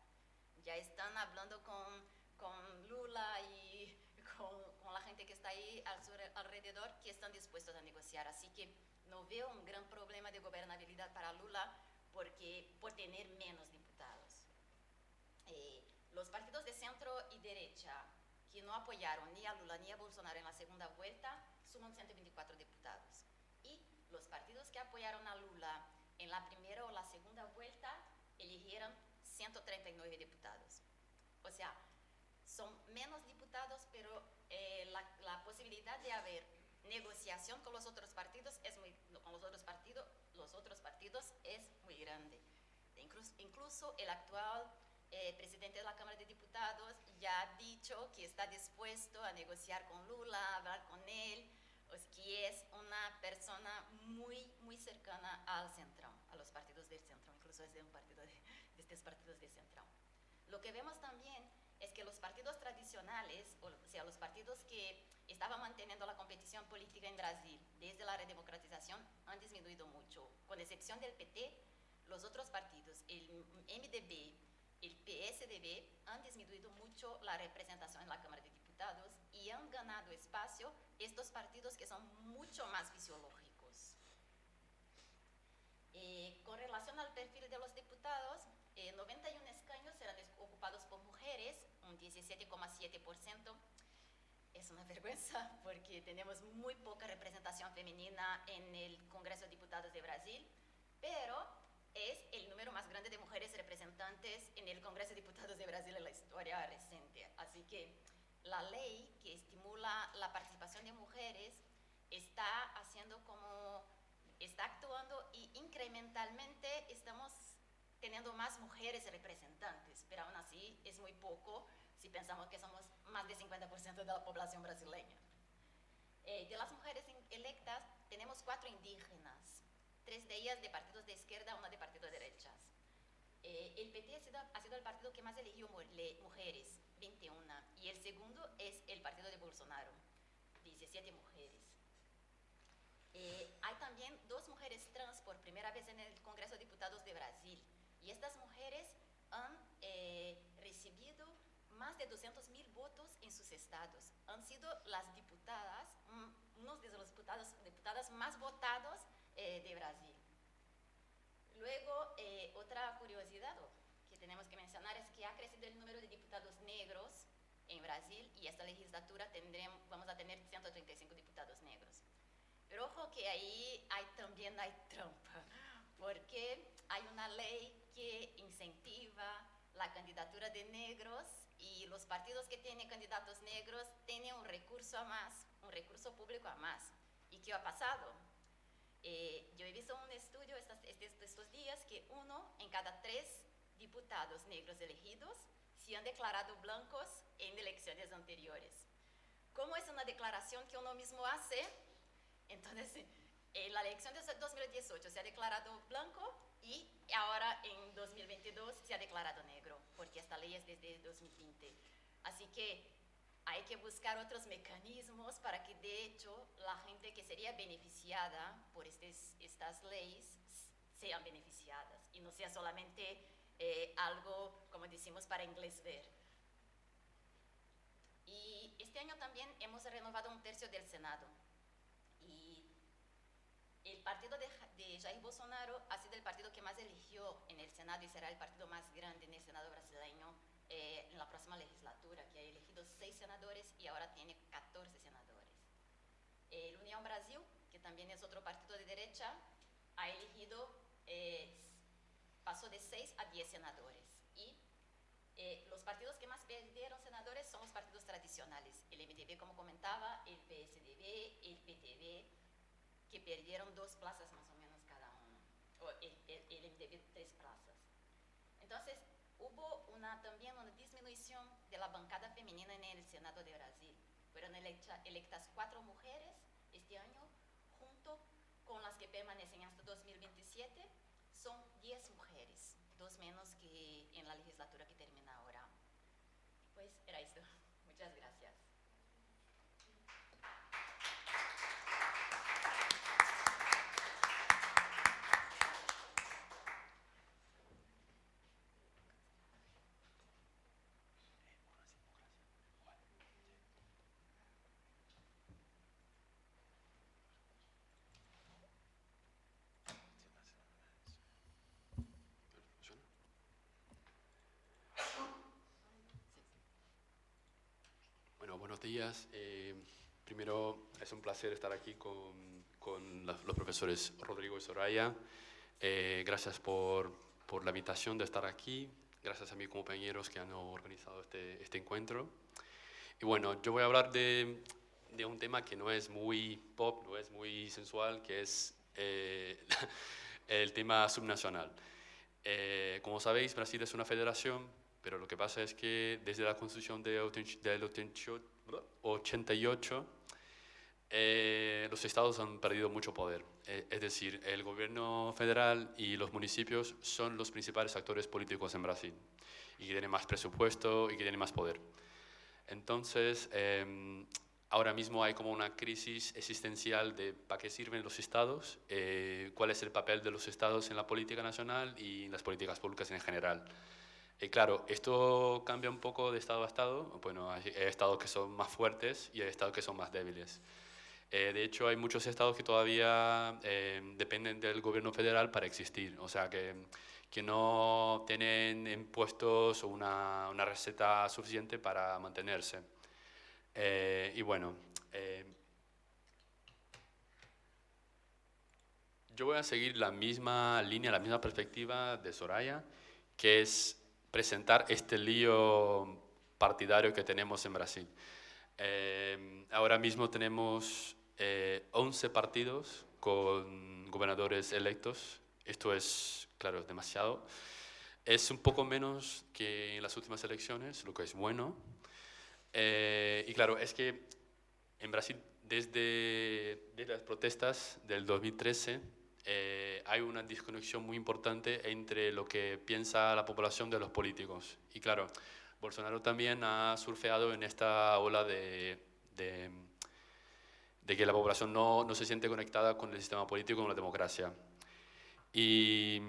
Ya están hablando con Lula y con la gente que está ahí alrededor, que están dispuestos a negociar. Así que no veo un gran problema de gobernabilidad para Lula por tener menos diputados. Los partidos de centro y derecha que no apoyaron ni a Lula ni a Bolsonaro en la segunda vuelta suman 124 diputados. Y los partidos que apoyaron a Lula en la primera o la segunda vuelta eligieron 139 diputados. O sea, son menos diputados, pero la posibilidad de haber negociación con los otros partidos es muy grande. Incluso el actual presidente de la Cámara de Diputados ya ha dicho que está dispuesto a negociar con Lula, a hablar con él, que es una persona muy, muy cercana al centro, a los partidos del centro, incluso es de un partido de estos partidos de centro. Lo que vemos también es que los partidos tradicionales, o sea, los partidos que estaban manteniendo la competición política en Brasil desde la redemocratización, han disminuido mucho. Con excepción del PT, los otros partidos, el MDB, el PSDB, han disminuido mucho la representación en la Cámara de Diputados y han ganado espacio estos partidos que son mucho más fisiológicos. Con relación al perfil de los diputados, 91 escaños serán ocupados por mujeres, un 17,7%. Es una vergüenza porque tenemos muy poca representación femenina en el Congreso de Diputados de Brasil, pero es el número más grande de mujeres representantes en el Congreso de Diputados de Brasil en la historia reciente. Así que la ley que estimula la participación de mujeres está actuando y incrementalmente estamos teniendo más mujeres representantes, pero aún así es muy poco si pensamos que somos más del 50% de la población brasileña. De las mujeres electas, tenemos 4 indígenas, 3 de ellas de partidos de izquierda, 1 de partidos de derechas. El PT ha sido el partido que más eligió mujeres, 21, y el segundo es el partido de Bolsonaro, 17 mujeres. Hay también 2 mujeres trans por primera vez en el Congreso de Diputados de Brasil, y estas mujeres han recibido más de 200.000 votos en sus estados. Han sido las diputadas, unos de los diputadas más votados de Brasil. Luego, otra curiosidad que tenemos que mencionar es que ha crecido el número de diputados negros en Brasil y esta legislatura vamos a tener 135 diputados negros. Pero ojo que ahí también hay trampa, porque hay una ley que incentiva la candidatura de negros y los partidos que tienen candidatos negros tienen un recurso a más, un recurso público a más. ¿Y qué ha pasado? Yo he visto un estudio estos días que 1 en cada 3 diputados negros elegidos se han declarado blancos en elecciones anteriores. Como es una declaración que uno mismo hace, entonces en la elección de 2018 se ha declarado blanco y ahora en 2022 se ha declarado negro, porque esta ley es desde 2020. Así que hay que buscar otros mecanismos para que de hecho la gente que sería beneficiada por estas leyes sean beneficiadas y no sea solamente algo, como decimos, para inglés ver. Y este año también hemos renovado 1/3 del Senado. Y el partido de Jair Bolsonaro ha sido el partido que más eligió en el Senado y será el partido más grande en el Senado brasileño en la próxima legislatura, que ha elegido 6 senadores y ahora tiene 14 senadores. El Unión Brasil, que también es otro partido de derecha, ha elegido, pasó de 6 a 10 senadores. Y los partidos que más perdieron senadores son los partidos tradicionales. El MDB, como comentaba, el PSDB, el PTB, que perdieron 2 plazas más o menos cada uno. O el MDB 3 plazas. Entonces, hubo también una disminución de la bancada femenina en el Senado de Brasil. Fueron electas 4 mujeres este año, junto con las que permanecen hasta 2027, son 10 mujeres, 2 menos que en la legislatura que termina ahora. Pues era esto. Muchas gracias. Bueno, buenos días. Primero, es un placer estar aquí con los profesores Rodrigo y Soraya. Gracias por la invitación de estar aquí. Gracias a mis compañeros que han organizado este encuentro. Y bueno, yo voy a hablar de un tema que no es muy pop, no es muy sensual, que es el tema subnacional. Como sabéis, Brasil es una federación, pero lo que pasa es que desde la Constitución del 88, los estados han perdido mucho poder. Es decir, el gobierno federal y los municipios son los principales actores políticos en Brasil y que tienen más presupuesto y que tienen más poder. Entonces, ahora mismo hay como una crisis existencial de para qué sirven los estados, cuál es el papel de los estados en la política nacional y en las políticas públicas en general. Claro, esto cambia un poco de estado a estado. Bueno, hay estados que son más fuertes y hay estados que son más débiles. De hecho, hay muchos estados que todavía dependen del gobierno federal para existir, o sea, que no tienen impuestos o una receta suficiente para mantenerse. Y bueno, yo voy a seguir la misma línea, la misma perspectiva de Soraya, que es presentar este lío partidario que tenemos en Brasil. Ahora mismo tenemos 11 partidos con gobernadores electos. Esto es, claro, demasiado. Es un poco menos que en las últimas elecciones, lo que es bueno. Y claro, es que en Brasil, desde las protestas del 2013, hay una desconexión muy importante entre lo que piensa la población de los políticos. Y claro, Bolsonaro también ha surfeado en esta ola de que la población no se siente conectada con el sistema político, con la democracia. Y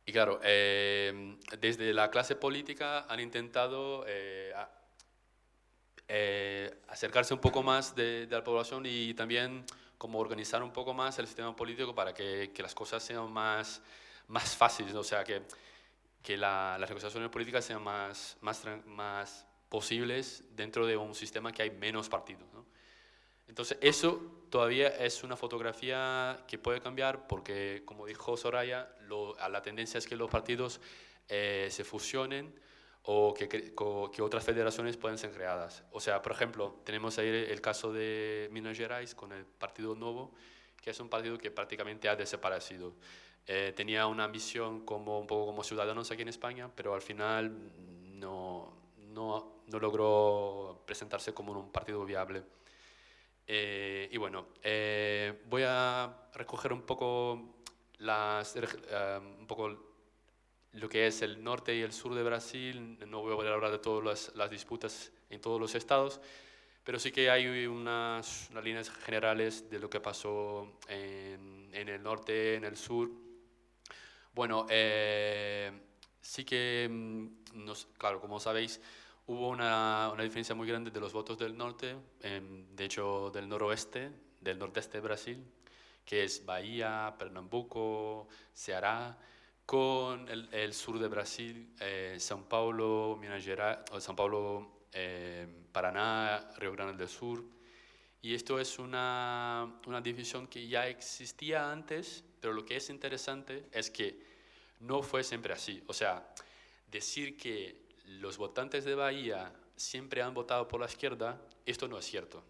claro, desde la clase política han intentado acercarse un poco más de la población y también como organizar un poco más el sistema político para que las cosas sean más fáciles, o sea, que las negociaciones políticas sean más posibles dentro de un sistema que hay menos partidos, ¿no? Entonces eso todavía es una fotografía que puede cambiar porque, como dijo Soraya, la tendencia es que los partidos se fusionen o que otras federaciones pueden ser creadas. O sea, por ejemplo, tenemos ahí el caso de Minas Gerais con el Partido Novo, que es un partido que prácticamente ha desaparecido. Tenía una ambición como, un poco como Ciudadanos aquí en España, pero al final no logró presentarse como un partido viable. Y bueno, voy a recoger un poco, un poco lo que es el norte y el sur de Brasil. No voy a hablar de todas las disputas en todos los estados, pero sí que hay unas líneas generales de lo que pasó en el norte, en el sur. Bueno, sí que, claro, como sabéis, hubo una diferencia muy grande de los votos del norte, de hecho del noroeste, del nordeste de Brasil, que es Bahía, Pernambuco, Ceará, con el sur de Brasil, São Paulo, Minas Gerais, São Paulo, Paraná, Río Grande del Sur. Y esto es una división que ya existía antes, pero lo que es interesante es que no fue siempre así. O sea, decir que los votantes de Bahía siempre han votado por la izquierda, esto no es cierto.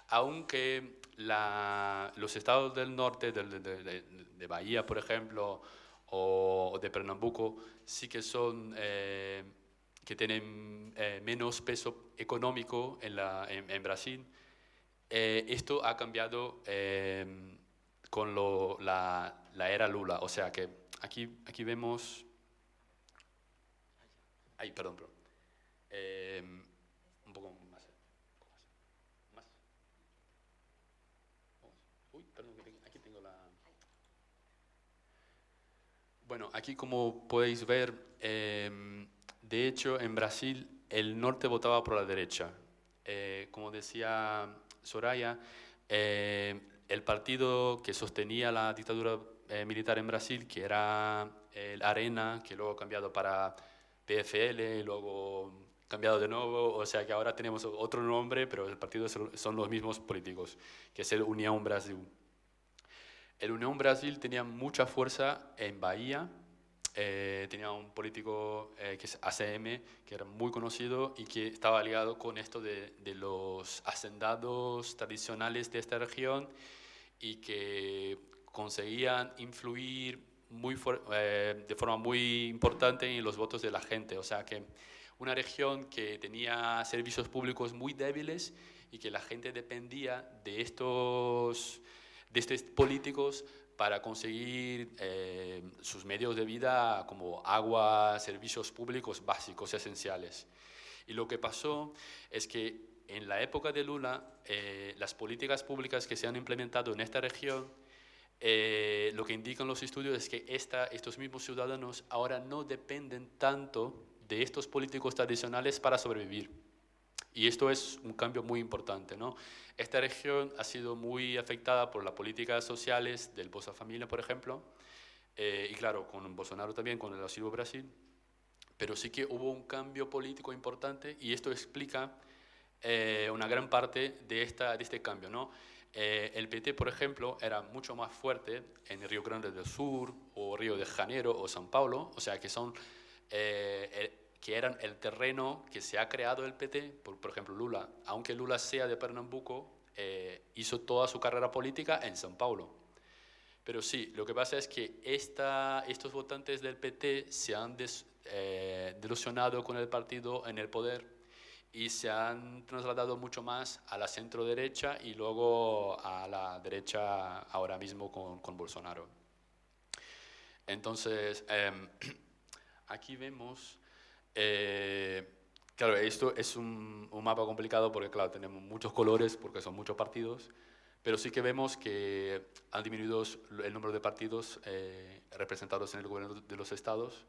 Aunque los estados del norte, de Bahía, por ejemplo, o de Pernambuco, sí que son, que tienen menos peso económico en Brasil. Esto ha cambiado con la era Lula. O sea que aquí vemos... Ay, perdón. Un poco más. Más. Uy, perdón, aquí tengo la... Bueno, aquí como podéis ver, de hecho en Brasil el norte votaba por la derecha. Como decía Soraya, el partido que sostenía la dictadura militar en Brasil, que era el Arena, que luego ha cambiado para PFL, luego cambiado de nuevo, o sea que ahora tenemos otro nombre, pero el partido son los mismos políticos, que es el União Brasil. El Unión Brasil tenía mucha fuerza en Bahía, tenía un político que es ACM, que era muy conocido y que estaba ligado con esto de los hacendados tradicionales de esta región y que conseguían influir de forma muy importante en los votos de la gente. O sea que una región que tenía servicios públicos muy débiles y que la gente dependía de estos políticos para conseguir sus medios de vida como agua, servicios públicos básicos, esenciales. Y lo que pasó es que en la época de Lula, las políticas públicas que se han implementado en esta región, lo que indican los estudios es que estos mismos ciudadanos ahora no dependen tanto de estos políticos tradicionales para sobrevivir. Y esto es un cambio muy importante, ¿no? Esta región ha sido muy afectada por las políticas sociales del Bolsa Familia, por ejemplo, y claro, con Bolsonaro también, con el Auxilio Brasil, pero sí que hubo un cambio político importante y esto explica una gran parte de este cambio, ¿no? El PT, por ejemplo, era mucho más fuerte en Río Grande del Sur, o Río de Janeiro, o São Paulo, o sea, que son... que eran el terreno que se ha creado el PT, por ejemplo Lula, aunque Lula sea de Pernambuco, hizo toda su carrera política en São Paulo. Pero sí, lo que pasa es que estos votantes del PT se han desilusionado con el partido en el poder y se han trasladado mucho más a la centro derecha y luego a la derecha ahora mismo con Bolsonaro. Entonces, aquí vemos... claro, esto es un mapa complicado porque, claro, tenemos muchos colores porque son muchos partidos, pero sí que vemos que han disminuido el número de partidos representados en el gobierno de los estados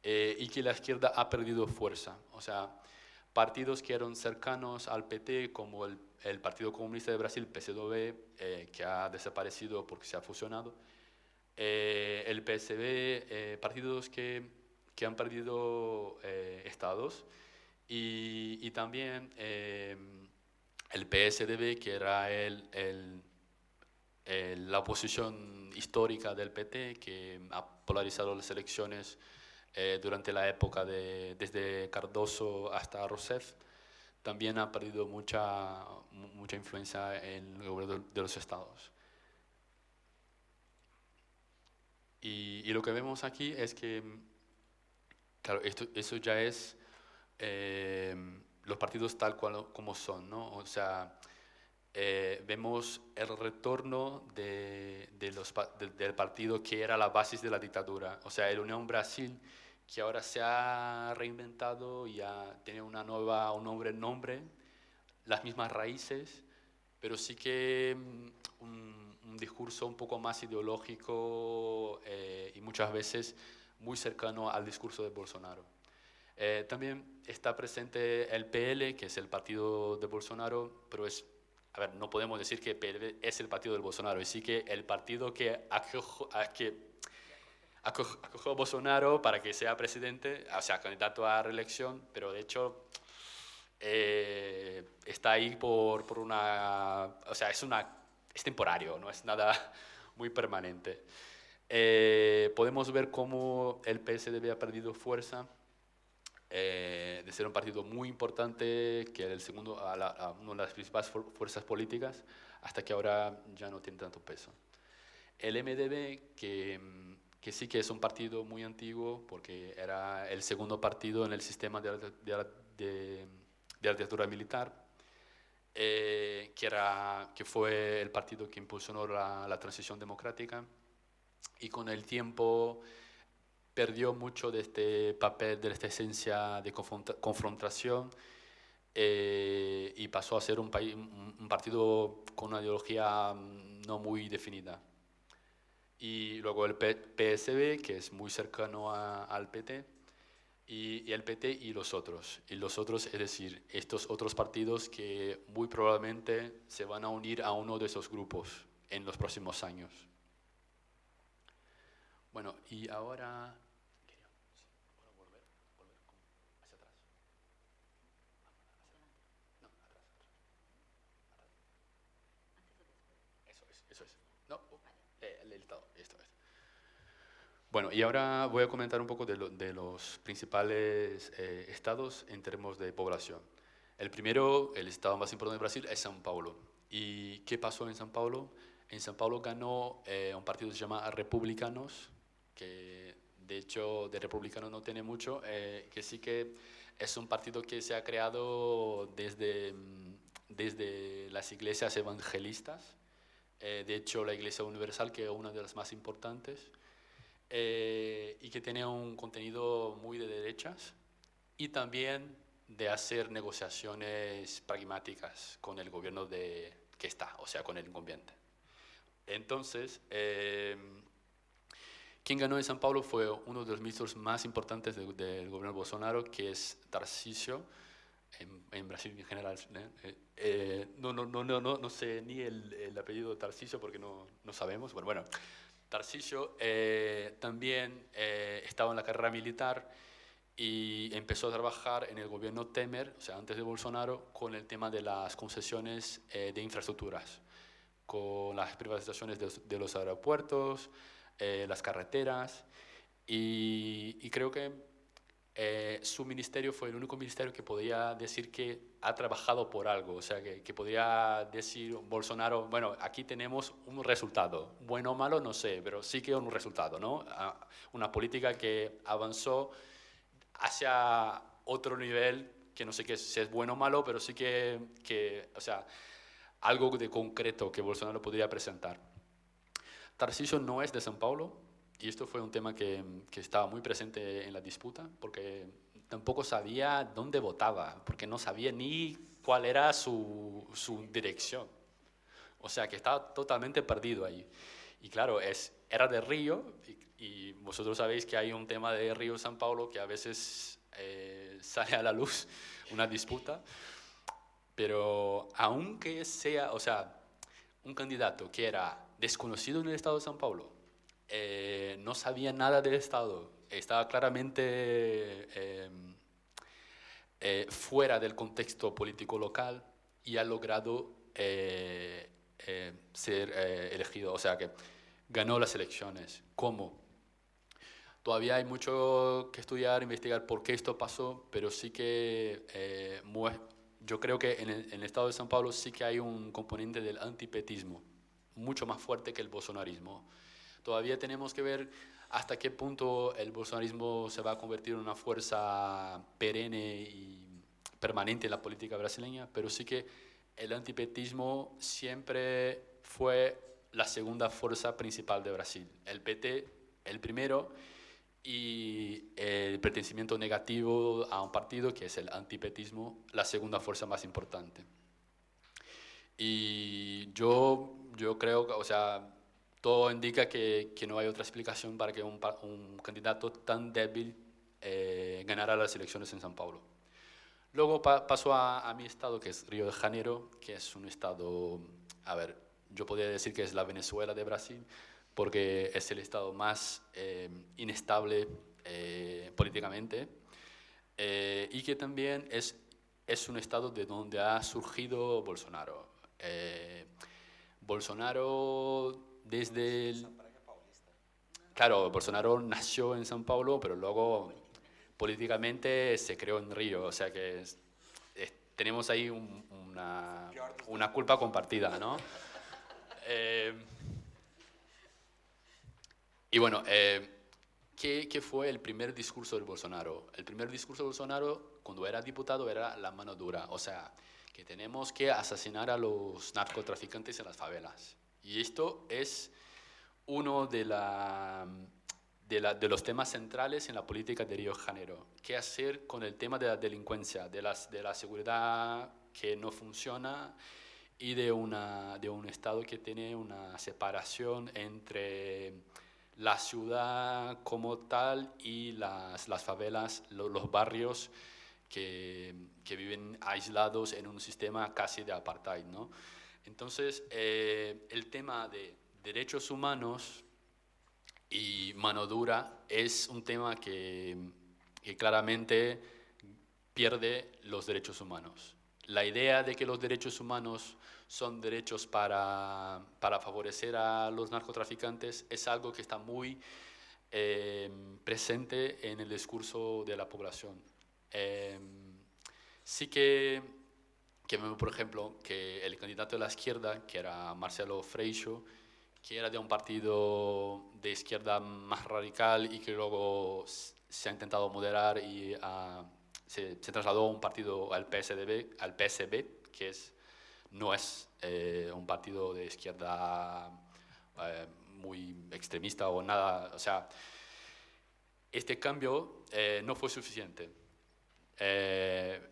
y que la izquierda ha perdido fuerza. O sea, partidos que eran cercanos al PT, como el Partido Comunista de Brasil, PCdoB, que ha desaparecido porque se ha fusionado, el PSB, partidos que han perdido estados y también el PSDB, que era la oposición histórica del PT, que ha polarizado las elecciones durante la época desde Cardoso hasta Rousseff, también ha perdido mucha influencia en el gobierno de los estados. Y lo que vemos aquí es que, claro, eso ya es los partidos tal cual como son, ¿no? O sea, vemos el retorno del partido que era la base de la dictadura, o sea, el Unión Brasil, que ahora se ha reinventado y tiene un nombre, las mismas raíces, pero sí que un discurso un poco más ideológico y muchas veces muy cercano al discurso de Bolsonaro. También está presente el PL, que es el partido de Bolsonaro, pero a ver, no podemos decir que PL es el partido del Bolsonaro, y sí que el partido que acogió a Bolsonaro para que sea presidente, o sea, candidato a reelección, pero de hecho está ahí por una, o sea, es temporario, no es nada muy permanente. Podemos ver cómo el PSDB ha perdido fuerza de ser un partido muy importante, que era el segundo a una de las principales fuerzas políticas, hasta que ahora ya no tiene tanto peso. El MDB, que sí que es un partido muy antiguo, porque era el segundo partido en el sistema de la dictadura militar, que fue el partido que impulsó la transición democrática, y con el tiempo perdió mucho de este papel, de esta esencia de confrontación, y pasó a ser un partido con una ideología no muy definida. Y luego el PSB, que es muy cercano al PT, y el PT y los otros. Y los otros, es decir, estos otros partidos que muy probablemente se van a unir a uno de esos grupos en los próximos años. Bueno, y ahora volver hacia atrás. No, atrás. Eso es. No, el estado, esto es. Bueno, y ahora voy a comentar un poco de los principales estados en términos de población. El primero, el estado más importante de Brasil, es São Paulo. ¿Y qué pasó en São Paulo? En São Paulo ganó un partido que se llama Republicanos, que de hecho de republicano no tiene mucho, que sí que es un partido que se ha creado desde las iglesias evangelistas, de hecho la Iglesia Universal, que es una de las más importantes, y que tiene un contenido muy de derechas y también de hacer negociaciones pragmáticas con el gobierno que está, o sea, con el incumbente. Entonces, quien ganó en São Paulo fue uno de los ministros más importantes del gobierno Bolsonaro, que es Tarcísio, en Brasil en general. No sé ni el apellido de Tarcísio porque no sabemos. Bueno, Tarcísio también estaba en la carrera militar y empezó a trabajar en el gobierno Temer, o sea, antes de Bolsonaro, con el tema de las concesiones de infraestructuras, con las privatizaciones de los aeropuertos, las carreteras, y creo que su ministerio fue el único ministerio que podía decir que ha trabajado por algo, o sea, que podía decir Bolsonaro, bueno, aquí tenemos un resultado, bueno o malo, no sé, pero sí que un resultado, ¿no? Una política que avanzó hacia otro nivel, que no sé si es bueno o malo, pero sí que o sea, algo de concreto que Bolsonaro podría presentar. Tarcísio no es de São Paulo, y esto fue un tema que estaba muy presente en la disputa, porque tampoco sabía dónde votaba, porque no sabía ni cuál era su dirección. O sea, que estaba totalmente perdido ahí. Y claro, era de Río, y vosotros sabéis que hay un tema de Río-São Paulo que a veces sale a la luz, una disputa, pero aunque sea, o sea, un candidato que era desconocido en el estado de São Paulo, no sabía nada del estado, estaba claramente fuera del contexto político local, y ha logrado ser elegido, o sea que ganó las elecciones. ¿Cómo? Todavía hay mucho que estudiar, investigar por qué esto pasó, pero sí que yo creo que en el estado de São Paulo sí que hay un componente del antipetismo, mucho más fuerte que el bolsonarismo. Todavía tenemos que ver hasta qué punto el bolsonarismo se va a convertir en una fuerza perenne y permanente en la política brasileña, pero sí que el antipetismo siempre fue la segunda fuerza principal de Brasil. El PT, el primero, y el pertenecimiento negativo a un partido, que es el antipetismo, la segunda fuerza más importante. Y yo creo que, o sea, todo indica que no hay otra explicación para que un candidato tan débil ganara las elecciones en São Paulo. Luego pasó a mi estado, que es Río de Janeiro, que es un estado, a ver, yo podría decir que es la Venezuela de Brasil, porque es el estado más inestable políticamente y que también es un estado de donde ha surgido Bolsonaro. Bolsonaro desde el... Claro, Bolsonaro nació en São Paulo, pero luego políticamente se creó en Río, o sea que tenemos ahí una culpa compartida, ¿no? Y bueno, ¿qué fue el primer discurso de Bolsonaro? El primer discurso de Bolsonaro, cuando era diputado, era la mano dura, o sea, que tenemos que asesinar a los narcotraficantes en las favelas. Y esto es uno de los temas centrales en la política de Río de Janeiro. ¿Qué hacer con el tema de la delincuencia, de la seguridad que no funciona y de un Estado que tiene una separación entre la ciudad como tal y las favelas, los barrios que viven aislados en un sistema casi de apartheid, ¿no? Entonces, el tema de derechos humanos y mano dura es un tema que claramente pierde los derechos humanos. La idea de que los derechos humanos son derechos para favorecer a los narcotraficantes es algo que está muy presente en el discurso de la población. Sí que vemos, por ejemplo, que el candidato de la izquierda, que era Marcelo Freixo, que era de un partido de izquierda más radical y que luego se ha intentado moderar y se trasladó a un partido, al PSB, que no es un partido de izquierda muy extremista o nada. O sea, este cambio no fue suficiente.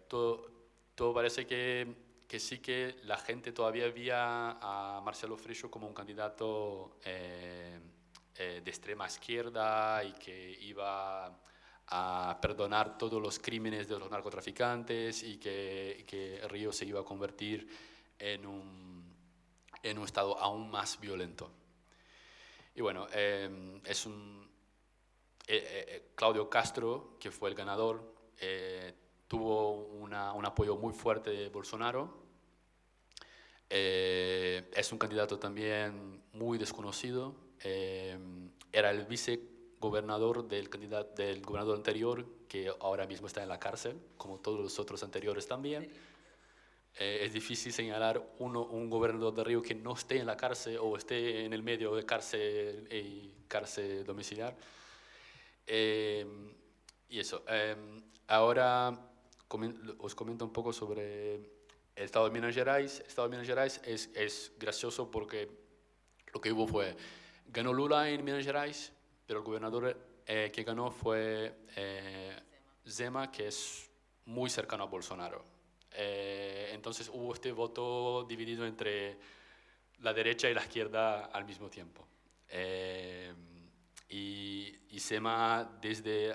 Todo parece que sí que la gente todavía veía a Marcelo Freixo como un candidato de extrema izquierda y que iba a perdonar todos los crímenes de los narcotraficantes y que Río se iba a convertir en un estado aún más violento. Y bueno, Claudio Castro, que fue el ganador, tuvo un apoyo muy fuerte de Bolsonaro. Es un candidato también muy desconocido. Era el vicegobernador del gobernador anterior, que ahora mismo está en la cárcel, como todos los otros anteriores también. Es difícil señalar un gobernador de Río que no esté en la cárcel o esté en el medio de cárcel y cárcel domiciliar. Y eso. Ahora os comento un poco sobre el estado de Minas Gerais. El estado de Minas Gerais es gracioso porque lo que hubo fue, ganó Lula en Minas Gerais, pero el gobernador que ganó fue Zema, que es muy cercano a Bolsonaro. Entonces hubo este voto dividido entre la derecha y la izquierda al mismo tiempo. Y Zema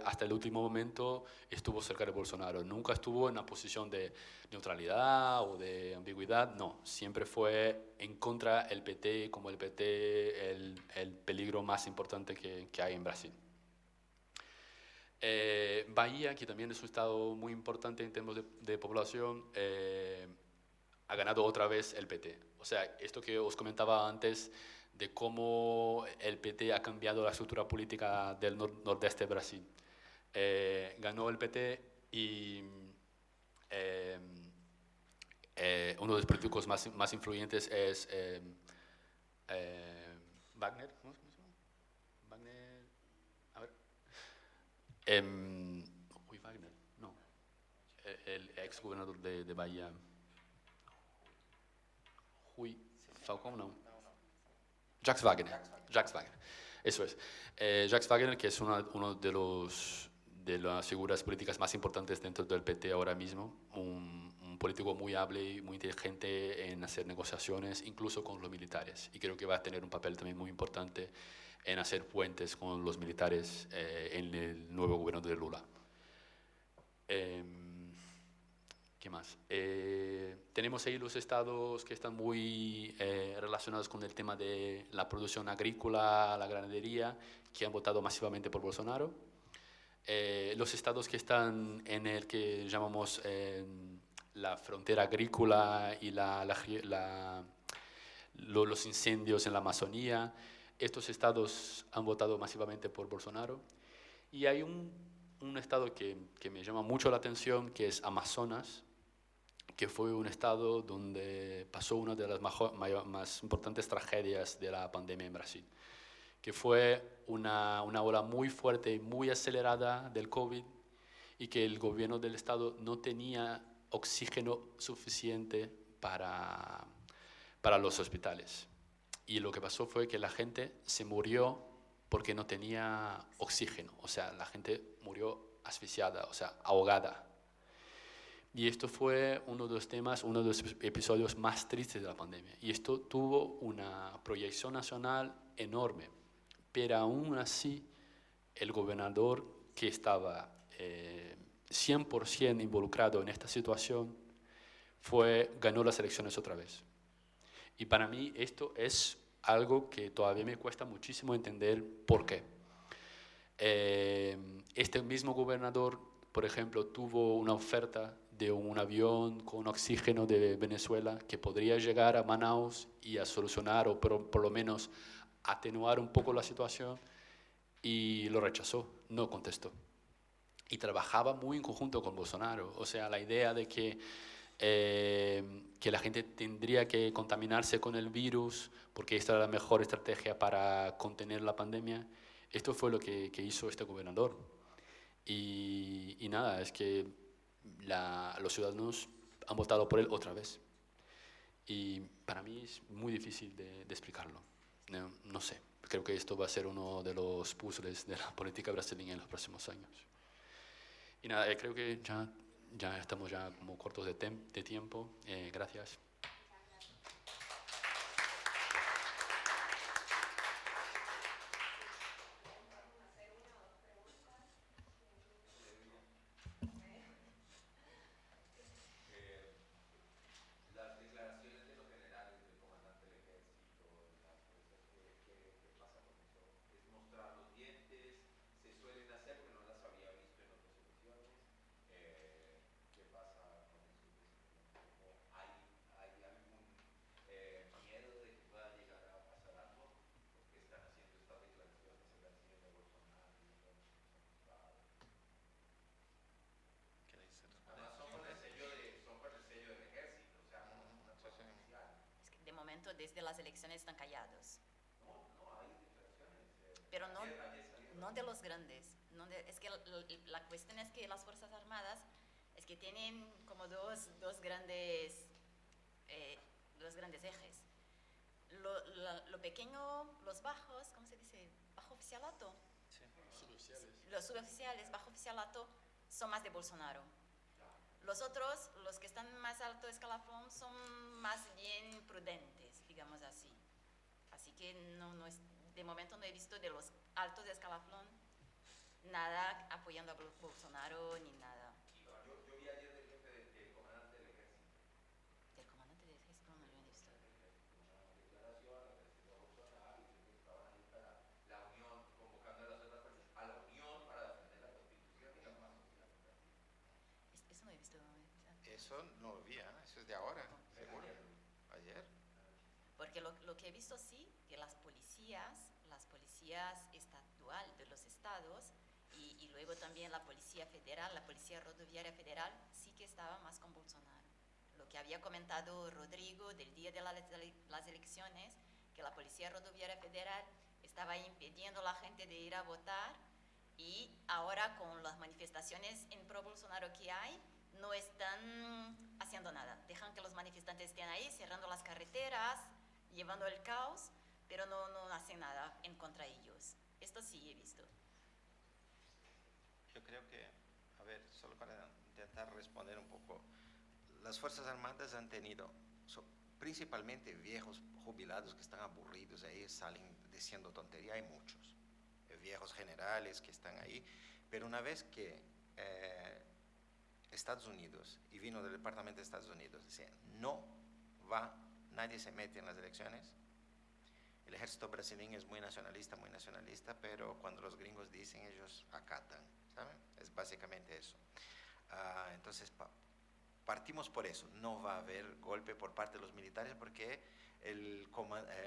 hasta el último momento estuvo cerca de Bolsonaro, nunca estuvo en una posición de neutralidad o de ambigüedad, no, siempre fue en contra del PT, como el PT el peligro más importante que hay en Brasil. Bahía, que también es un estado muy importante en términos de población, ha ganado otra vez el PT. O sea, esto que os comentaba antes de cómo el PT ha cambiado la estructura política del nordeste de Brasil. Ganó el PT y uno de los políticos más influyentes es Wagner. ¿Cómo se llama? Wagner. A ver. Wagner, no. El ex gobernador de Bahía. Falcón, no. Jacques Wagner. Jacques Wagner. Eso es. Jacques Wagner, que es uno de las figuras políticas más importantes dentro del PT ahora mismo, un político muy hábil y muy inteligente en hacer negociaciones, incluso con los militares. Y creo que va a tener un papel también muy importante en hacer puentes con los militares en el nuevo gobierno de Lula. ¿Qué más? Tenemos ahí los estados que están muy relacionados con el tema de la producción agrícola, la ganadería, que han votado masivamente por Bolsonaro. Los estados que están en el que llamamos la frontera agrícola y los incendios en la Amazonía, estos estados han votado masivamente por Bolsonaro. Y hay un estado que me llama mucho la atención, que es Amazonas, que fue un estado donde pasó una de las más importantes tragedias de la pandemia en Brasil, que fue una ola muy fuerte y muy acelerada del COVID y que el gobierno del estado no tenía oxígeno suficiente para los hospitales. Y lo que pasó fue que la gente se murió porque no tenía oxígeno, o sea, la gente murió asfixiada, o sea, ahogada. Y esto fue uno de los temas, uno de los episodios más tristes de la pandemia. Y esto tuvo una proyección nacional enorme. Pero aún así, el gobernador que estaba 100% involucrado en esta situación ganó las elecciones otra vez. Y para mí esto es algo que todavía me cuesta muchísimo entender por qué. Este mismo gobernador, por ejemplo, tuvo una oferta de un avión con oxígeno de Venezuela que podría llegar a Manaus y a solucionar o por lo menos atenuar un poco la situación, y lo rechazó, no contestó. Y trabajaba muy en conjunto con Bolsonaro, o sea, la idea de que la gente tendría que contaminarse con el virus porque esta era la mejor estrategia para contener la pandemia. Esto fue lo que hizo este gobernador. Y nada, es que los ciudadanos han votado por él otra vez. Y para mí es muy difícil de explicarlo. No sé, creo que esto va a ser uno de los puzzles de la política brasileña en los próximos años. Y nada, creo que ya estamos ya como cortos de tiempo. Gracias. De momento, desde las elecciones están callados. Pero no de los grandes. Es que la cuestión es que las Fuerzas Armadas es que tienen como dos grandes ejes. Lo pequeño, los bajos, ¿cómo se dice? Bajo oficialato. Sí. Suboficiales. Los suboficiales, bajo oficialato, son más de Bolsonaro. Los otros, los que están más alto escalafón, son más bien prudentes, digamos así. Así que de momento no he visto de los altos de escalafón nada apoyando a Bolsonaro ni nada. Yo vi ayer del jefe del comandante del ejército. Del comandante del ejército no lo he visto. Una declaración agradeciendo a Bolsonaro y que estaban ahí para la unión, convocando a las otras fuerzas a la unión para defender la constitución y la paz social en Brasil. Eso no he visto. Eso no lo vi, ¿eh? Eso es de ahora, seguro. Porque lo que he visto sí, que las policías estatal de los estados y luego también la Policía Federal, la Policía Rodoviaria Federal, sí que estaba más con Bolsonaro. Lo que había comentado Rodrigo del día de las elecciones, que la Policía Rodoviaria Federal estaba impidiendo a la gente de ir a votar, y ahora con las manifestaciones en pro Bolsonaro que hay, no están haciendo nada. Dejan que los manifestantes estén ahí, cerrando las carreteras, llevando el caos, pero no hacen nada en contra de ellos. Esto sí he visto. Yo creo que, a ver, solo para intentar responder un poco, las Fuerzas Armadas han tenido, principalmente viejos jubilados que están aburridos ahí, salen diciendo tontería, hay muchos, viejos generales que están ahí, pero una vez que Estados Unidos, y vino del Departamento de Estados Unidos, decía, no va, nadie se mete en las elecciones. El ejército brasileño es muy nacionalista, pero cuando los gringos dicen, ellos acatan, ¿saben? Es básicamente eso. Entonces, partimos por eso, no va a haber golpe por parte de los militares porque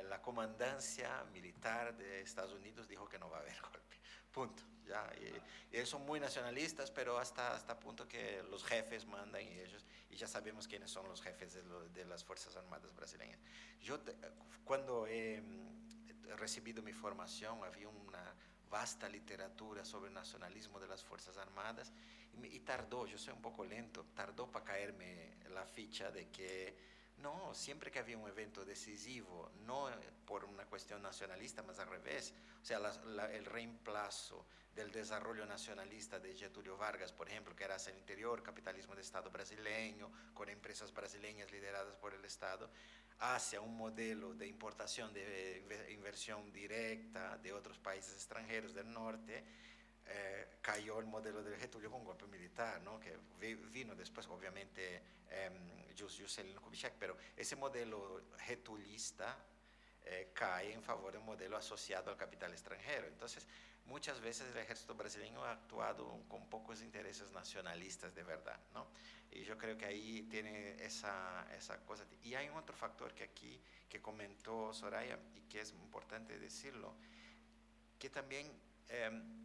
la comandancia militar de Estados Unidos dijo que no va a haber golpe, punto. Ya, y ellos son muy nacionalistas, pero hasta punto que los jefes mandan y ya sabemos quiénes son los jefes de las Fuerzas Armadas brasileñas. Cuando he recibido mi formación, había una vasta literatura sobre el nacionalismo de las Fuerzas Armadas y tardó, yo soy un poco lento, tardó para caerme la ficha de que no, siempre que había un evento decisivo, no por una cuestión nacionalista, más al revés, o sea, el reemplazo del desarrollo nacionalista de Getúlio Vargas, por ejemplo, que era hacia el interior, capitalismo de Estado brasileño, con empresas brasileñas lideradas por el Estado, hacia un modelo de importación de inversión directa de otros países extranjeros del norte, cayó el modelo del Getúlio con golpe militar, ¿no? Que vino después, obviamente, Juscelino Kubitschek, pero ese modelo getulista cae en favor del modelo asociado al capital extranjero. Entonces, muchas veces el ejército brasileño ha actuado con pocos intereses nacionalistas de verdad, ¿no? Y yo creo que ahí tiene esa cosa. Y hay un otro factor que comentó Soraya y que es importante decirlo, que también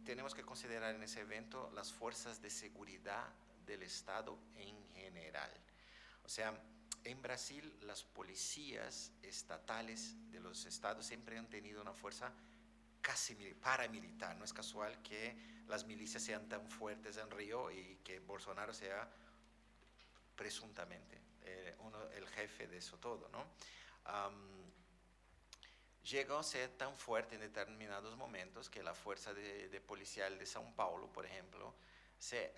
tenemos que considerar en ese evento las fuerzas de seguridad del Estado en general. O sea, en Brasil las policías estatales de los estados siempre han tenido una fuerza casi paramilitar. No es casual que las milicias sean tan fuertes en Río y que Bolsonaro sea presuntamente el jefe de eso todo, ¿no? Llegó a ser tan fuerte en determinados momentos que la fuerza de policial de São Paulo, por ejemplo, se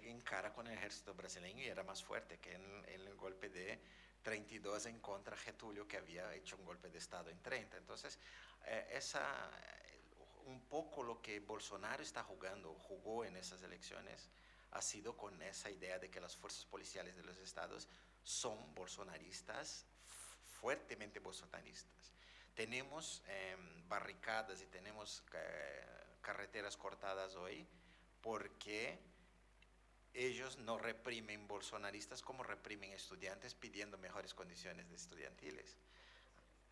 encara con el ejército brasileño y era más fuerte que en el golpe de 32 en contra Getúlio, que había hecho un golpe de Estado en 30. Entonces, un poco lo que Bolsonaro jugó en esas elecciones, ha sido con esa idea de que las fuerzas policiales de los estados son bolsonaristas, fuertemente bolsonaristas. Tenemos barricadas y tenemos carreteras cortadas hoy porque ellos no reprimen bolsonaristas como reprimen estudiantes pidiendo mejores condiciones de estudiantiles,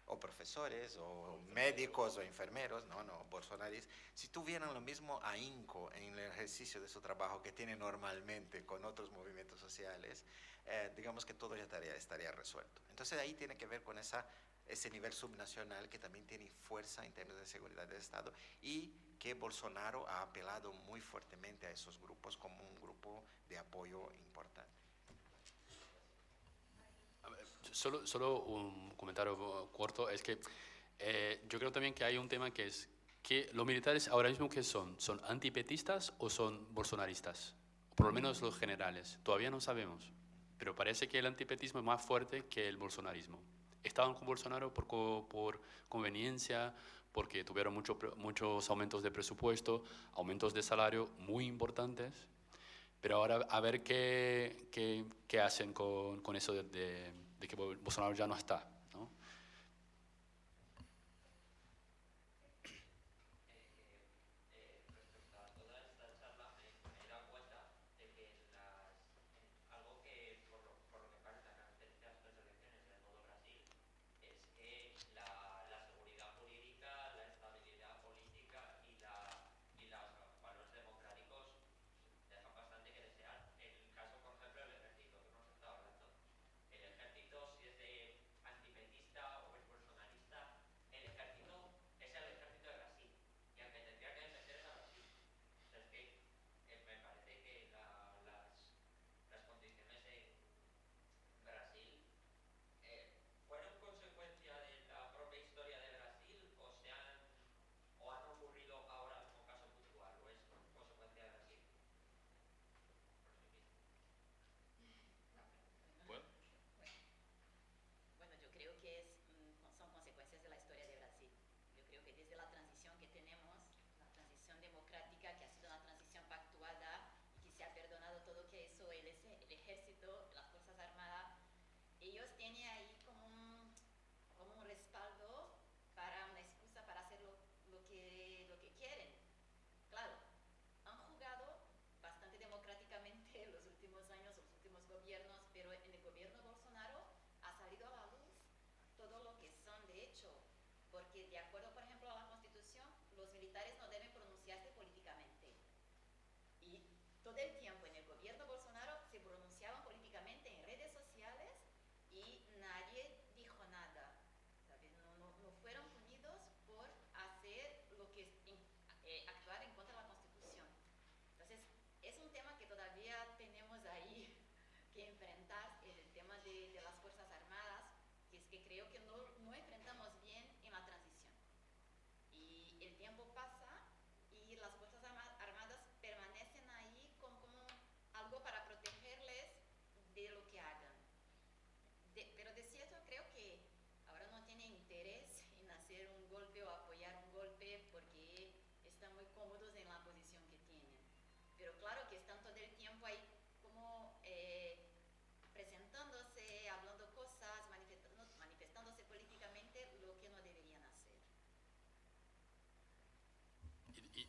o profesores, o médicos, o enfermeros. No, bolsonaristas, si tuvieran lo mismo ahínco en el ejercicio de su trabajo que tienen normalmente con otros movimientos sociales, digamos que todo ya estaría resuelto. Entonces ahí tiene que ver con ese nivel subnacional que también tiene fuerza en términos de seguridad del Estado y que Bolsonaro ha apelado muy fuertemente a esos grupos como un grupo de apoyo importante. Solo un comentario corto, es que yo creo también que hay un tema que es que los militares ahora mismo ¿qué son? ¿Son antipetistas o son bolsonaristas? Por lo menos los generales, todavía no sabemos, pero parece que el antipetismo es más fuerte que el bolsonarismo. Estaban con Bolsonaro por conveniencia, porque tuvieron muchos aumentos de presupuesto, aumentos de salario muy importantes, pero ahora a ver qué hacen con eso de que Bolsonaro ya no está, ¿no? Respecto a toda esta charla, me he dado cuenta de que algo que por lo que parece caracteriza estas elecciones en todo Brasil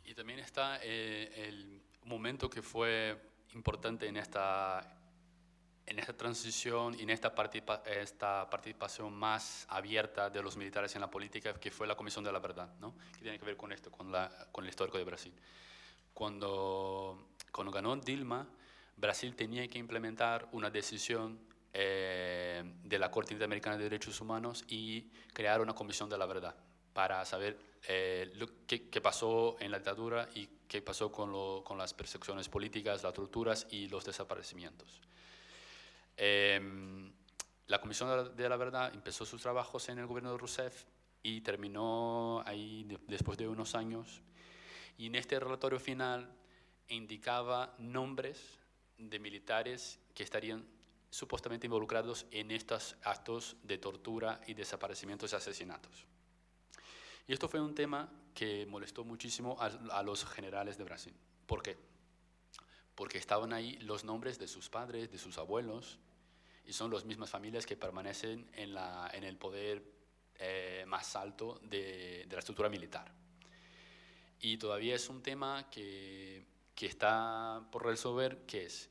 Y también está el momento que fue importante en esta transición y en esta participación más abierta de los militares en la política, que fue la Comisión de la Verdad, ¿no? Que tiene que ver con esto, con el histórico de Brasil. Cuando ganó Dilma, Brasil tenía que implementar una decisión de la Corte Interamericana de Derechos Humanos y crear una Comisión de la Verdad para saber qué pasó en la dictadura y qué pasó con las persecuciones políticas, las torturas y los desaparecimientos. La Comisión de la Verdad empezó sus trabajos en el gobierno de Rousseff y terminó ahí después de unos años. Y en este relatorio final indicaba nombres de militares que estarían supuestamente involucrados en estos actos de tortura y desaparecimientos y asesinatos. Y esto fue un tema que molestó muchísimo a los generales de Brasil. ¿Por qué? Porque estaban ahí los nombres de sus padres, de sus abuelos, y son las mismas familias que permanecen en el poder más alto de la estructura militar. Y todavía es un tema que está por resolver, que es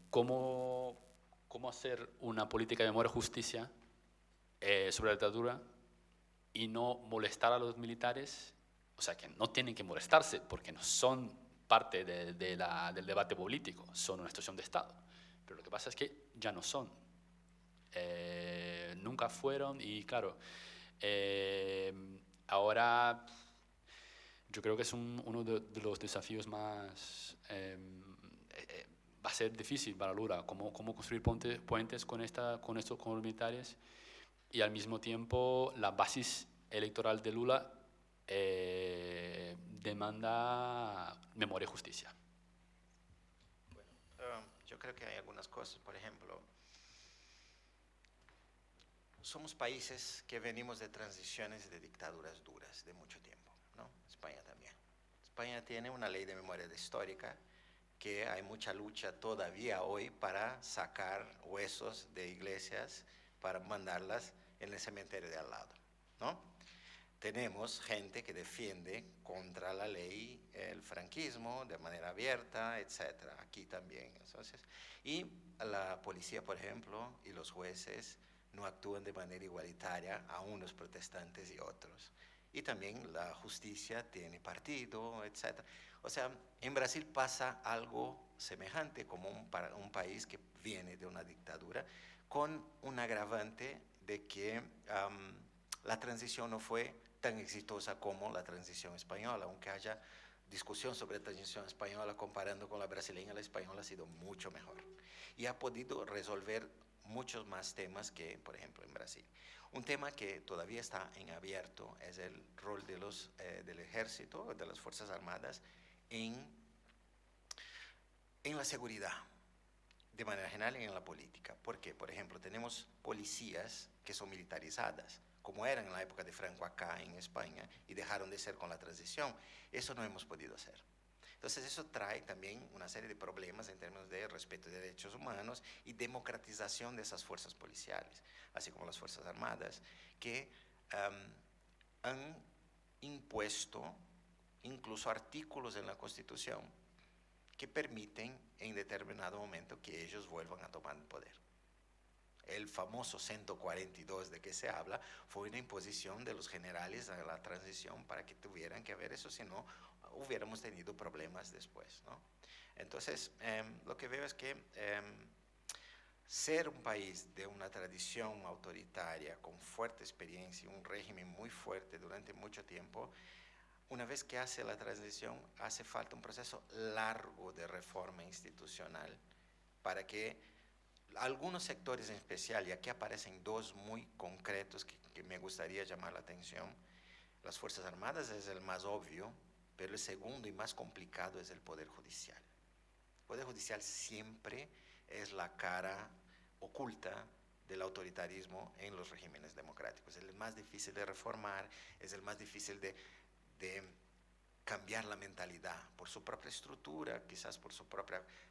cómo hacer una política de memoria y justicia sobre la dictadura y no molestar a los militares, o sea, que no tienen que molestarse porque no son parte del debate político, son una institución de Estado. Pero lo que pasa es que ya no son. Nunca fueron y claro, ahora yo creo que es uno de los desafíos más... va a ser difícil para Lula, cómo construir puentes con los militares, y al mismo tiempo la base electoral de Lula demanda memoria y justicia. Bueno, yo creo que hay algunas cosas, por ejemplo, somos países que venimos de transiciones de dictaduras duras de mucho tiempo, ¿no? España también. España tiene una ley de memoria histórica que hay mucha lucha todavía hoy para sacar huesos de iglesias para mandarlas en el cementerio de al lado, ¿no? Tenemos gente que defiende contra la ley el franquismo de manera abierta, etcétera, aquí también. Entonces, y la policía, por ejemplo, y los jueces no actúan de manera igualitaria a unos protestantes y otros. Y también la justicia tiene partido, etcétera. O sea, en Brasil pasa algo semejante como un país que viene de una dictadura, con un agravante de que la transición no fue tan exitosa como la transición española, aunque haya discusión sobre la transición española comparando con la brasileña, la española ha sido mucho mejor y ha podido resolver muchos más temas que, por ejemplo, en Brasil. Un tema que todavía está en abierto es el rol del ejército, de las Fuerzas Armadas en la seguridad, de manera general y en la política. Porque, por ejemplo, tenemos policías que son militarizadas, como eran en la época de Franco acá en España, y dejaron de ser con la transición. Eso no hemos podido hacer. Entonces eso trae también una serie de problemas en términos de respeto de derechos humanos y democratización de esas fuerzas policiales, así como las Fuerzas Armadas, que han impuesto incluso artículos en la Constitución que permiten en determinado momento que ellos vuelvan a tomar el poder. El famoso 142 de que se habla fue una imposición de los generales a la transición para que tuvieran que ver eso, si no hubiéramos tenido problemas después, ¿no? Entonces, lo que veo es que ser un país de una tradición autoritaria con fuerte experiencia, un régimen muy fuerte durante mucho tiempo, una vez que hace la transición, hace falta un proceso largo de reforma institucional para que algunos sectores en especial, y aquí aparecen dos muy concretos que me gustaría llamar la atención. Las Fuerzas Armadas es el más obvio, pero el segundo y más complicado es el Poder Judicial. El Poder Judicial siempre es la cara oculta del autoritarismo en los regímenes democráticos. Es el más difícil de reformar, es el más difícil de cambiar la mentalidad por su propia estructura, quizás por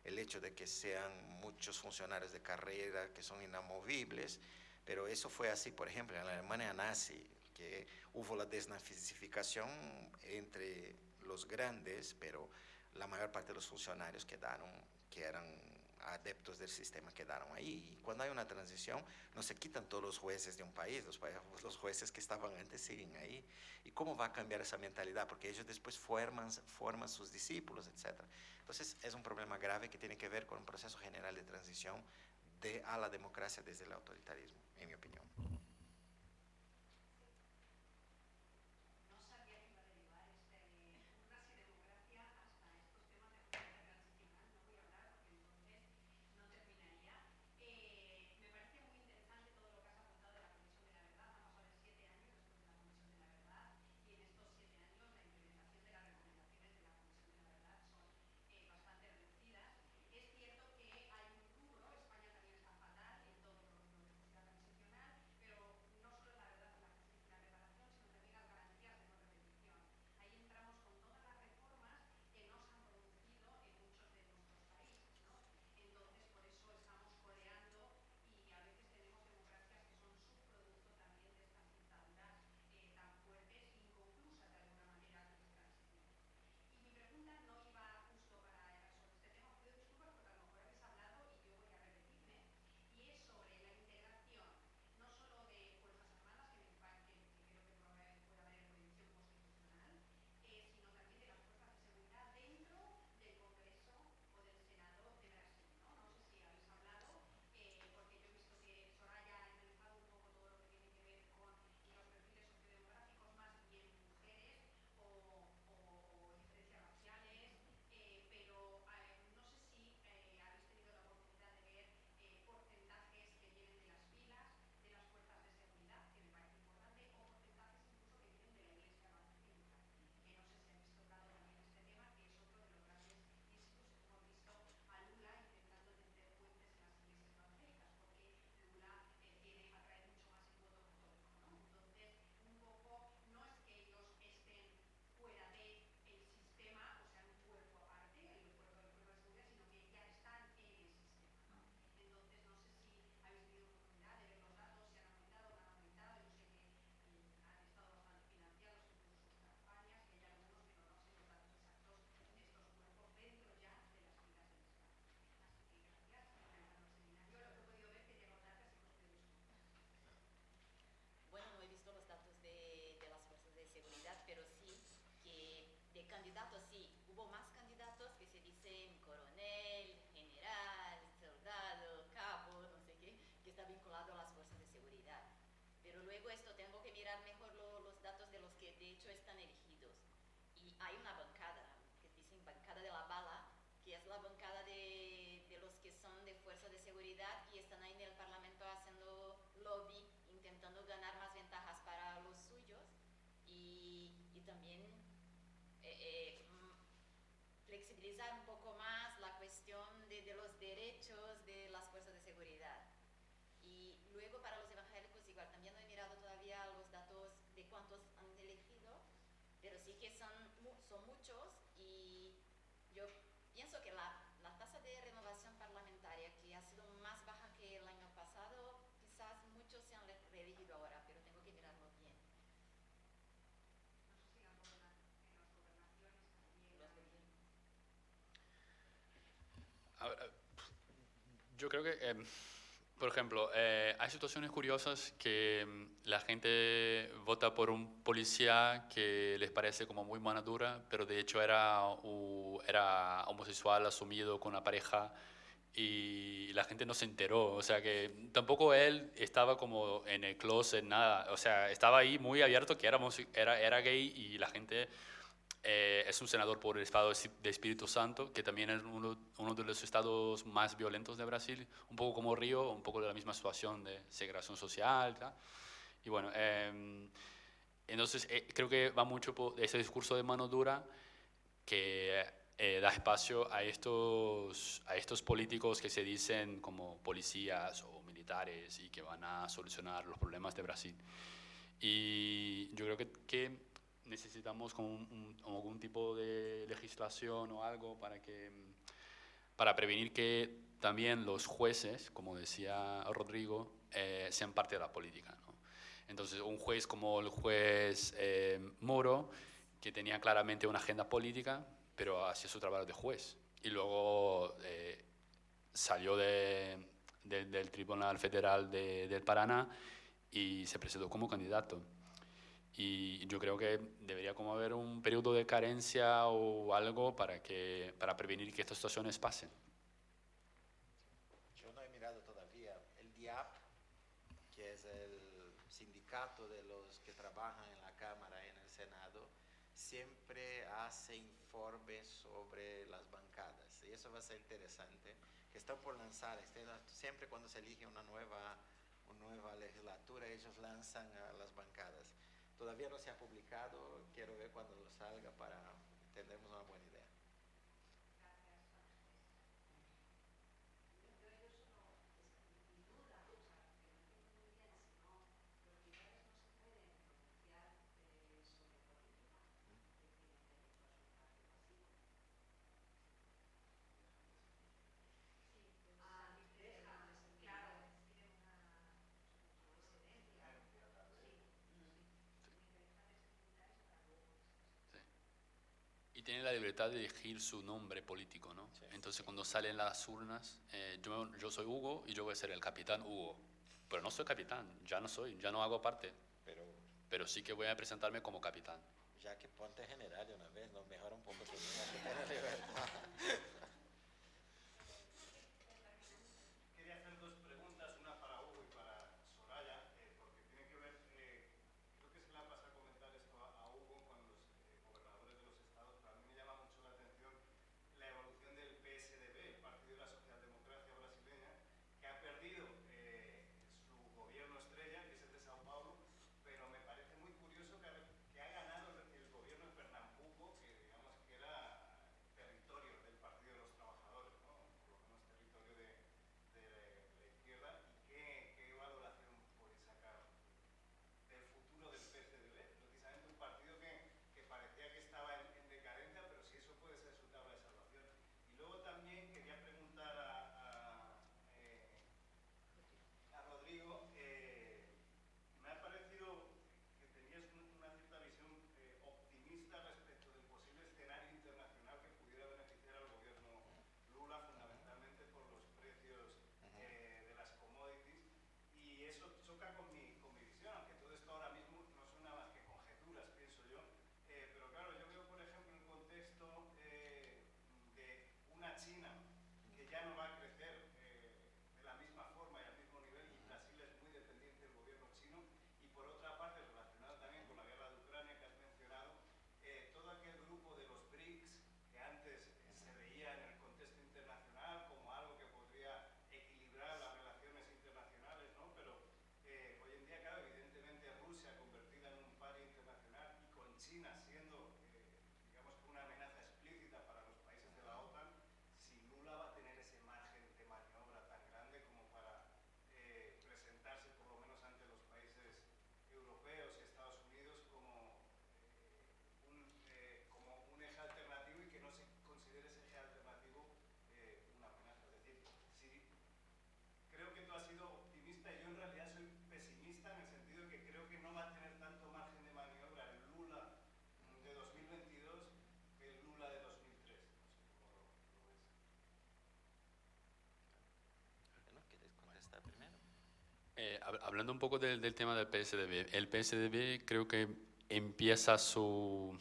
el hecho de que sean muchos funcionarios de carrera que son inamovibles, pero eso fue así, por ejemplo, en la Alemania nazi, porque hubo la desnazificación entre los grandes, pero la mayor parte de los funcionarios quedaron, que eran adeptos del sistema, quedaron ahí. Y cuando hay una transición, no se quitan todos los jueces de un país, los jueces que estaban antes siguen ahí. ¿Y cómo va a cambiar esa mentalidad? Porque ellos después forman sus discípulos, etc. Entonces, es un problema grave que tiene que ver con un proceso general de transición a la democracia desde el autoritarismo, en mi opinión. Bueno, no he visto los datos de las fuerzas de seguridad, pero sí que de candidatos, sí, hubo más candidatos que se dicen coronel, general, soldado, cabo, no sé qué, que está vinculado a las fuerzas de seguridad. Pero luego esto tengo que mirar mejor los datos de los que de hecho están elegidos. Y hay una bancada, que dicen bancada de la bala, que es la bancada de los que son de fuerzas de seguridad y están ahí en el Parlamento haciendo lobby, intentando ganar más ventajas para los suyos y también flexibilizar un poco más la cuestión de los derechos de las fuerzas de seguridad. Y luego para los evangélicos igual, también no he mirado todavía los datos de cuántos han elegido, pero sí que son muchos y yo pienso que la tasa de renovación parlamentaria, que ha sido más baja que el año pasado, quizás muchos se han reelegido ahora, pero tengo que mirarlo bien. Los gobiernos. A ver, yo creo que, por ejemplo, hay situaciones curiosas que la gente vota por un policía que les parece como muy mano dura, pero de hecho era homosexual asumido con una pareja y la gente no se enteró, o sea que tampoco él estaba como en el closet, nada, o sea, estaba ahí muy abierto que era gay y la gente... es un senador por el estado de Espíritu Santo, que también es uno de los estados más violentos de Brasil, un poco como Río, un poco de la misma situación de segregación social. ¿tá? Y bueno, entonces creo que va mucho por ese discurso de mano dura que da espacio a estos políticos que se dicen como policías o militares y que van a solucionar los problemas de Brasil. Y yo creo que necesitamos como algún tipo de legislación o algo para prevenir que también los jueces, como decía Rodrigo, sean parte de la política, ¿no? Entonces, un juez como el juez Moro, que tenía claramente una agenda política, pero hacía su trabajo de juez. Y luego salió del Tribunal Federal del Paraná y se presentó como candidato. Y yo creo que debería como haber un periodo de carencia o algo para prevenir que estas situaciones pasen. Yo no he mirado todavía el DIAP, que es el sindicato de los que trabajan en la Cámara y en el Senado, siempre hace informes sobre las bancadas. Y eso va a ser interesante, que están por lanzar, siempre cuando se elige una nueva legislatura, ellos lanzan a las bancadas. Todavía no se ha publicado, quiero ver cuando lo salga para tener una buena idea. Y tiene la libertad de elegir su nombre político, ¿no? Sí. Entonces, cuando salen las urnas, yo soy Hugo y yo voy a ser el capitán Hugo. Pero no soy capitán, ya no hago parte. Pero sí que voy a presentarme como capitán. Ya que ponte general de una vez, nos mejora un poco tu libertad. Quería hacer dos preguntas, una para Hugo y para Soraya, porque tiene que ver, creo que se le ha pasado a comentar esto a Hugo con los gobernadores de los estados, pero a mí me llama mucho la atención la evolución del PSDB, el Partido de la Socialdemocracia Brasileña, que ha perdido su gobierno estrella, que es el de Sao Paulo, pero me parece muy curioso que ha ganado el gobierno en Pernambuco, que digamos que era territorio del Partido de los Trabajadores, ¿no? Por lo menos territorio de la izquierda. ¿Y qué valoración puede sacar del futuro del PSDB? Precisamente un partido que parecía que estaba en decadencia, pero si eso puede ser su tabla de salvación. Y luego también quería preguntar a Rodrigo, me ha parecido que tenías una cierta visión optimista respecto del posible escenario internacional que pudiera beneficiar al gobierno Lula, fundamentalmente por los precios de las commodities, y eso choca con mi visión, aunque todo esto ahora mismo no suena más que conjeturas, pienso yo. Pero claro, yo veo, por ejemplo, el contexto de una China que ya no va a crecer de la misma forma y al mismo nivel, y Brasil es muy dependiente del gobierno chino, y por otra parte, relacionado también con la guerra de Ucrania que has mencionado, todo aquel grupo de los BRICS, que antes se veía en el contexto internacional como algo que podría equilibrar las relaciones internacionales, ¿no? Pero hoy en día, claro, evidentemente Rusia convertida en un paria internacional y con China siendo, digamos, una amenaza explícita para los países de la OTAN, si Lula va a tener ese margen de maniobra tan grande como para presentarse por lo menos ante los países europeos y Estados Unidos como un eje alternativo, y que no se considere ese eje alternativo una amenaza. Es decir, sí, creo que tú has sido optimista y yo en realidad soy pesimista, en el sentido de que creo que no va a tener tanto margen de maniobra el Lula de 2022 que el Lula de 2003. No sé cómo lo ves. Bueno, ¿quieres contestar primero? Hablando un poco del tema del PSDB, el PSDB creo que empieza su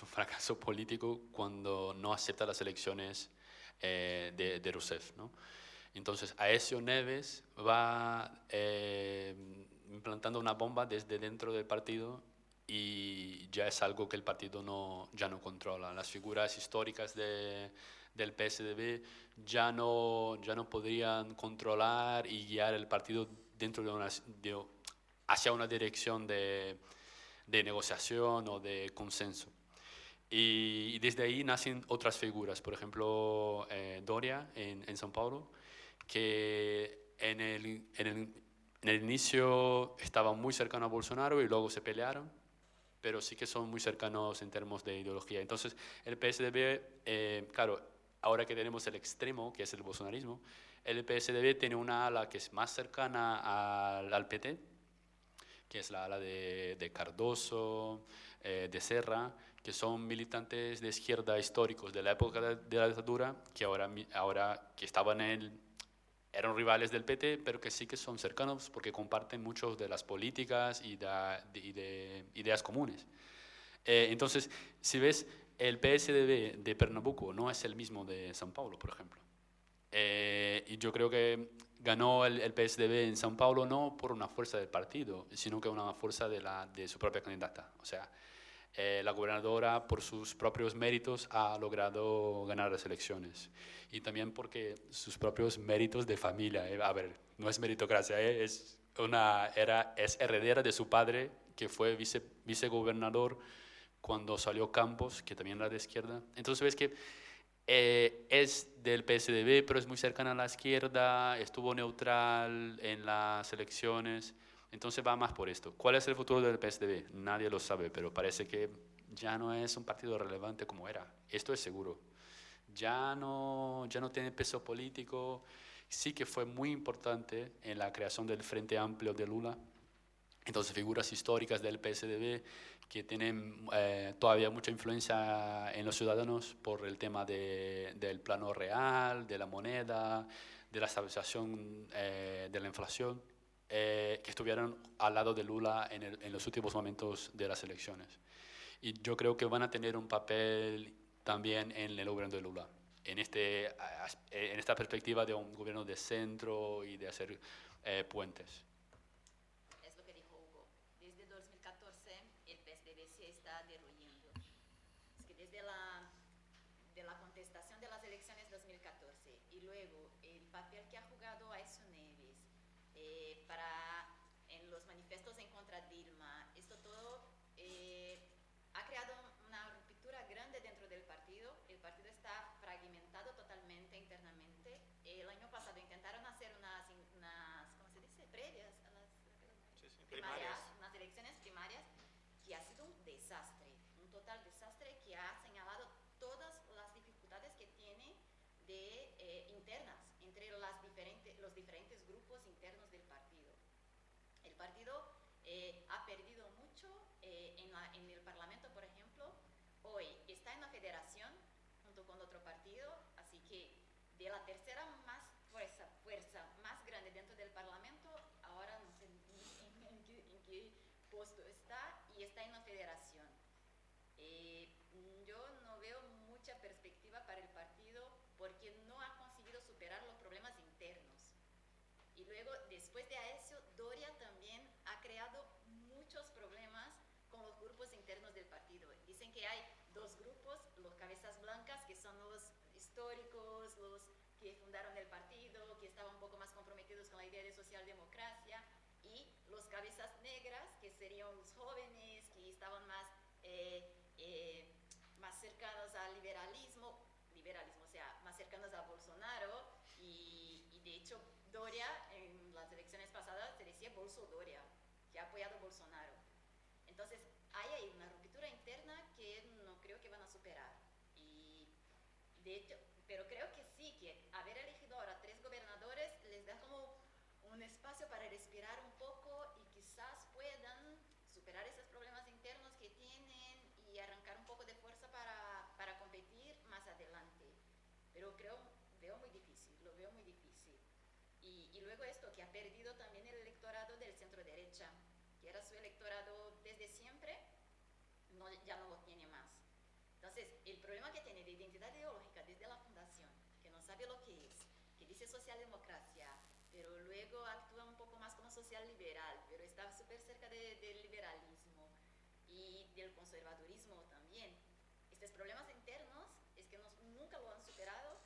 fracaso político cuando no acepta las elecciones de Rousseff, ¿no? Entonces, Aécio Neves va implantando una bomba desde dentro del partido y ya es algo que el partido ya no controla. Las figuras históricas del PSDB ya no podrían controlar y guiar el partido dentro hacia una dirección de negociación o de consenso. Y desde ahí nacen otras figuras, por ejemplo, Doria en São Paulo, que en el inicio estaba muy cercano a Bolsonaro y luego se pelearon, pero sí que son muy cercanos en términos de ideología. Entonces, el PSDB, claro, ahora que tenemos el extremo, que es el bolsonarismo, el PSDB tiene una ala que es más cercana al PT, que es la ala de Cardoso, de Serra, que son militantes de izquierda históricos de la época de la dictadura, que ahora que eran rivales del PT, pero que sí que son cercanos porque comparten muchas de las políticas y de ideas comunes. Entonces, si ves, el PSDB de Pernambuco no es el mismo de São Paulo, por ejemplo. Y yo creo que ganó el PSDB en São Paulo no por una fuerza del partido, sino que una fuerza de su propia candidata. O sea, la gobernadora por sus propios méritos ha logrado ganar las elecciones. Y también porque sus propios méritos de familia. A ver, no es meritocracia, es heredera de su padre, que fue vicegobernador cuando salió Campos, que también era de izquierda. Entonces ves que es del PSDB, pero es muy cercana a la izquierda, estuvo neutral en las elecciones, entonces va más por esto. ¿Cuál es el futuro del PSDB? Nadie lo sabe, pero parece que ya no es un partido relevante como era, esto es seguro. Ya no tiene peso político, sí que fue muy importante en la creación del Frente Amplio de Lula. Entonces, figuras históricas del PSDB que tienen todavía mucha influencia en los ciudadanos por el tema del plano real, de la moneda, de la estabilización de la inflación, que estuvieron al lado de Lula en los últimos momentos de las elecciones. Y yo creo que van a tener un papel también en el gobierno de Lula, en esta perspectiva de un gobierno de centro y de hacer puentes. Es lo que dijo Hugo. Desde 2014 el PSDB se está derruyendo. Es que desde de la contestación de las elecciones 2014 y luego el papel que ha jugado Aécio Neves en los manifiestos en contra de Dilma, esto todo ha creado una ruptura grande dentro del partido. El partido está fragmentado totalmente internamente. El año pasado intentaron hacer unas ¿cómo se dice? Previas a las primarias, unas elecciones primarias, que ha sido un desastre, un total desastre que ha señalado todas las dificultades que tiene internas entre los diferentes grupos internos del partido. El partido ha perdido mucho en el Parlamento, por ejemplo. Hoy está en la federación junto con otro partido, así que de la tercera fuerza más grande dentro del Parlamento, ahora no sé en qué puesto está, y está en la federación. Yo no veo mucha perspectiva para el partido porque no ha conseguido superar los problemas internos. Y luego, después de eso, Doria también ha creado muchos problemas con los grupos internos del partido. Dicen que hay dos grupos, los cabezas blancas, que son los históricos, los que fundaron el partido, que estaban un poco más comprometidos con la idea de socialdemocracia, y los cabezas negras, que serían los jóvenes, que estaban más cercanos al liberalismo, o sea, más cercanos a Bolsonaro, y de hecho Doria en las elecciones pasadas se decía Bolso Doria, que ha apoyado a Bolsonaro. Entonces hay una ruptura interna que no creo que van a superar. Y de hecho, pero creo que sí, que haber elegido ahora 3 gobernadores les da como un espacio para respirar un poco y quizás puedan superar esos problemas internos que tienen y arrancar un poco de fuerza para competir más adelante. Pero veo muy difícil, lo veo muy difícil. Y luego esto, que ha perdido también el electorado del centro derecha, que era su electorado desde siempre, ya no lo tiene más. Entonces, el problema que tiene de identidad ideológica desde la fundación, que no sabe lo que es, que dice socialdemocracia, pero luego actúa un poco más como social liberal, pero está súper cerca del liberalismo y del conservadurismo también. Estos problemas internos es que nunca lo han superado,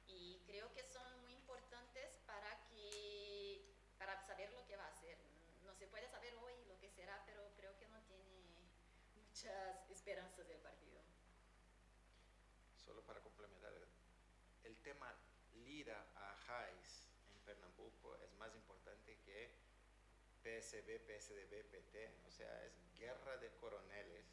y creo que son muy importantes para saber lo que va a hacer. No se puede saber hoy lo que será, pero creo que no tiene muchas esperanzas del partido. Solo para complementar, el tema Lira a Arraes en Pernambuco es más importante que PSB, PSDB, PT, o sea, es guerra de coroneles.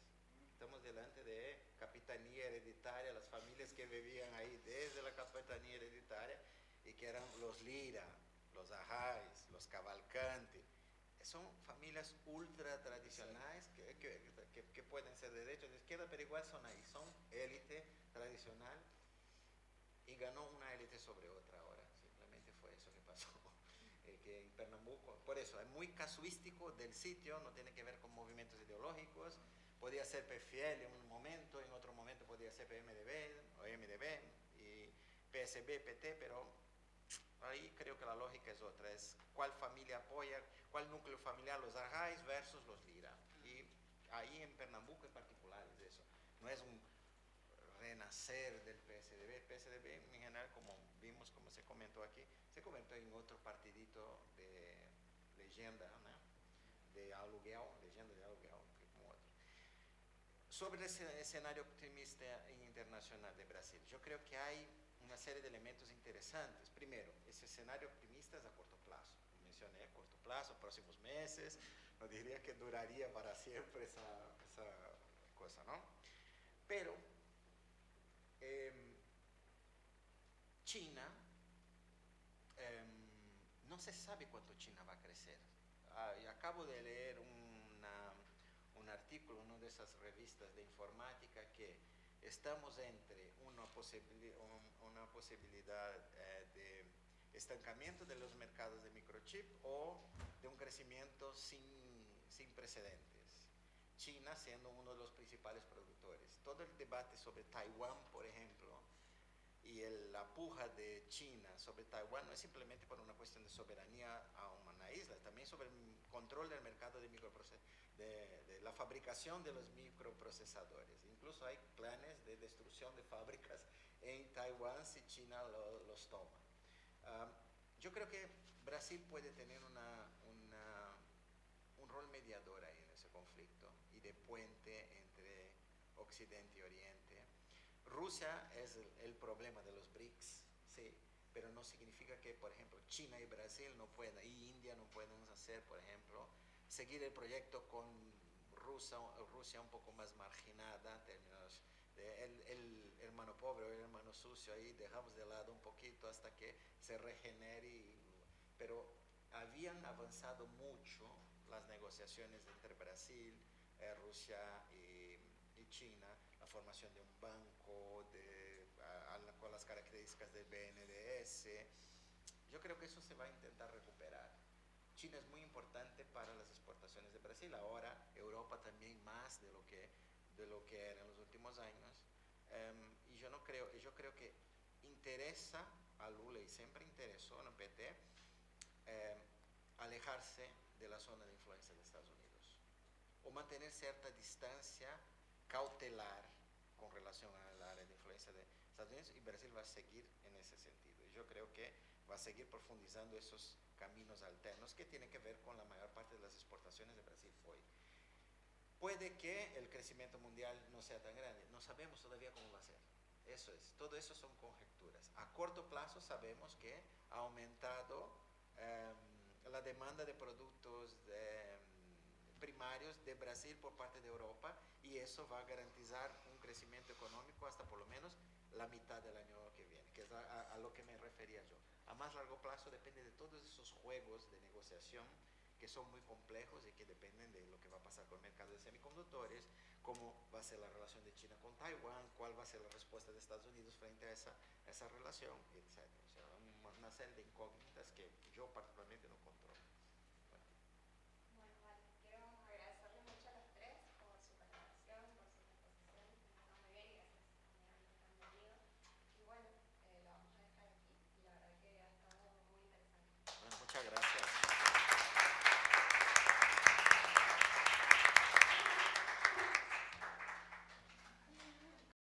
Estamos delante de capitanía hereditaria, las familias que vivían ahí desde la capitanía hereditaria y que eran los Lira, los Arraes, los Cavalcanti. son familias ultra tradicionales que pueden ser de derecha o de izquierda, pero igual son ahí, son élite tradicional y ganó una élite sobre otra ahora. Simplemente fue eso que pasó. Que en Pernambuco, por eso, es muy casuístico del sitio, no tiene que ver con movimientos ideológicos. Podía ser PFL en un momento, en otro momento podía ser PMDB o MDB y PSB, PT, pero ahí creo que la lógica es otra, es cuál familia apoya, cuál núcleo familiar, los Arraez versus los Lira. Y ahí en Pernambuco en particular es eso. No es un renacer del PSDB. El PSDB en general, como vimos, como se comentó aquí, se convirtió en otro partidito de leyenda, ¿no? De aluguel, leyenda de aluguel, como otro. Sobre ese escenario optimista internacional de Brasil, yo creo que hay una serie de elementos interesantes. Primero, ese escenario optimista es a corto plazo. Mencioné a corto plazo, próximos meses, no diría que duraría para siempre esa cosa, ¿no? Pero China, no se sabe cuánto China va a crecer. Y acabo de leer un artículo en una de esas revistas de informática que estamos entre una posibilidad de estancamiento de los mercados de microchip o de un crecimiento sin precedentes. China siendo uno de los principales productores. Todo el debate sobre Taiwán, por ejemplo, y la puja de China sobre Taiwán no es simplemente por una cuestión de soberanía a una isla, también sobre el control del mercado de la fabricación de los microprocesadores. Incluso hay planes de destrucción de fábricas en Taiwán si China los toma. Yo creo que Brasil puede tener un rol mediador ahí en ese conflicto y de puente entre Occidente y Oriente. Rusia es el problema de los BRICS, sí, pero no significa que, por ejemplo, China y Brasil no puedan, y India no puedan hacer, por ejemplo, seguir el proyecto con Rusia un poco más marginada en términos de el hermano pobre o el hermano sucio, ahí dejamos de lado un poquito hasta que se regenere, pero habían avanzado mucho las negociaciones entre Brasil, Rusia y China, la formación de un banco con las características del BNDES. Yo creo que eso se va a intentar recuperar. China es muy importante para las exportaciones de Brasil, ahora Europa también más de lo que era en los últimos años. Y yo creo que interesa a Lula y siempre interesó en el PT alejarse de la zona de influencia de Estados Unidos o mantener cierta distancia cautelar con relación al área de influencia de Estados Unidos, y Brasil va a seguir en ese sentido. Y yo creo que va a seguir profundizando esos caminos alternos que tienen que ver con la mayor parte de las exportaciones de Brasil hoy. Puede que el crecimiento mundial no sea tan grande, no sabemos todavía cómo va a ser. Eso es, todo eso son conjeturas. A corto plazo sabemos que ha aumentado la demanda de productos primarios de Brasil por parte de Europa, y eso va a garantizar un crecimiento económico hasta por lo menos la mitad del año que viene, que es a lo que me refería yo. A más largo plazo depende de todos esos juegos de negociación que son muy complejos y que dependen de lo que va a pasar con el mercado de semiconductores, cómo va a ser la relación de China con Taiwán, cuál va a ser la respuesta de Estados Unidos frente a esa relación, etc. O sea, una serie de incógnitas que yo particularmente no controlo.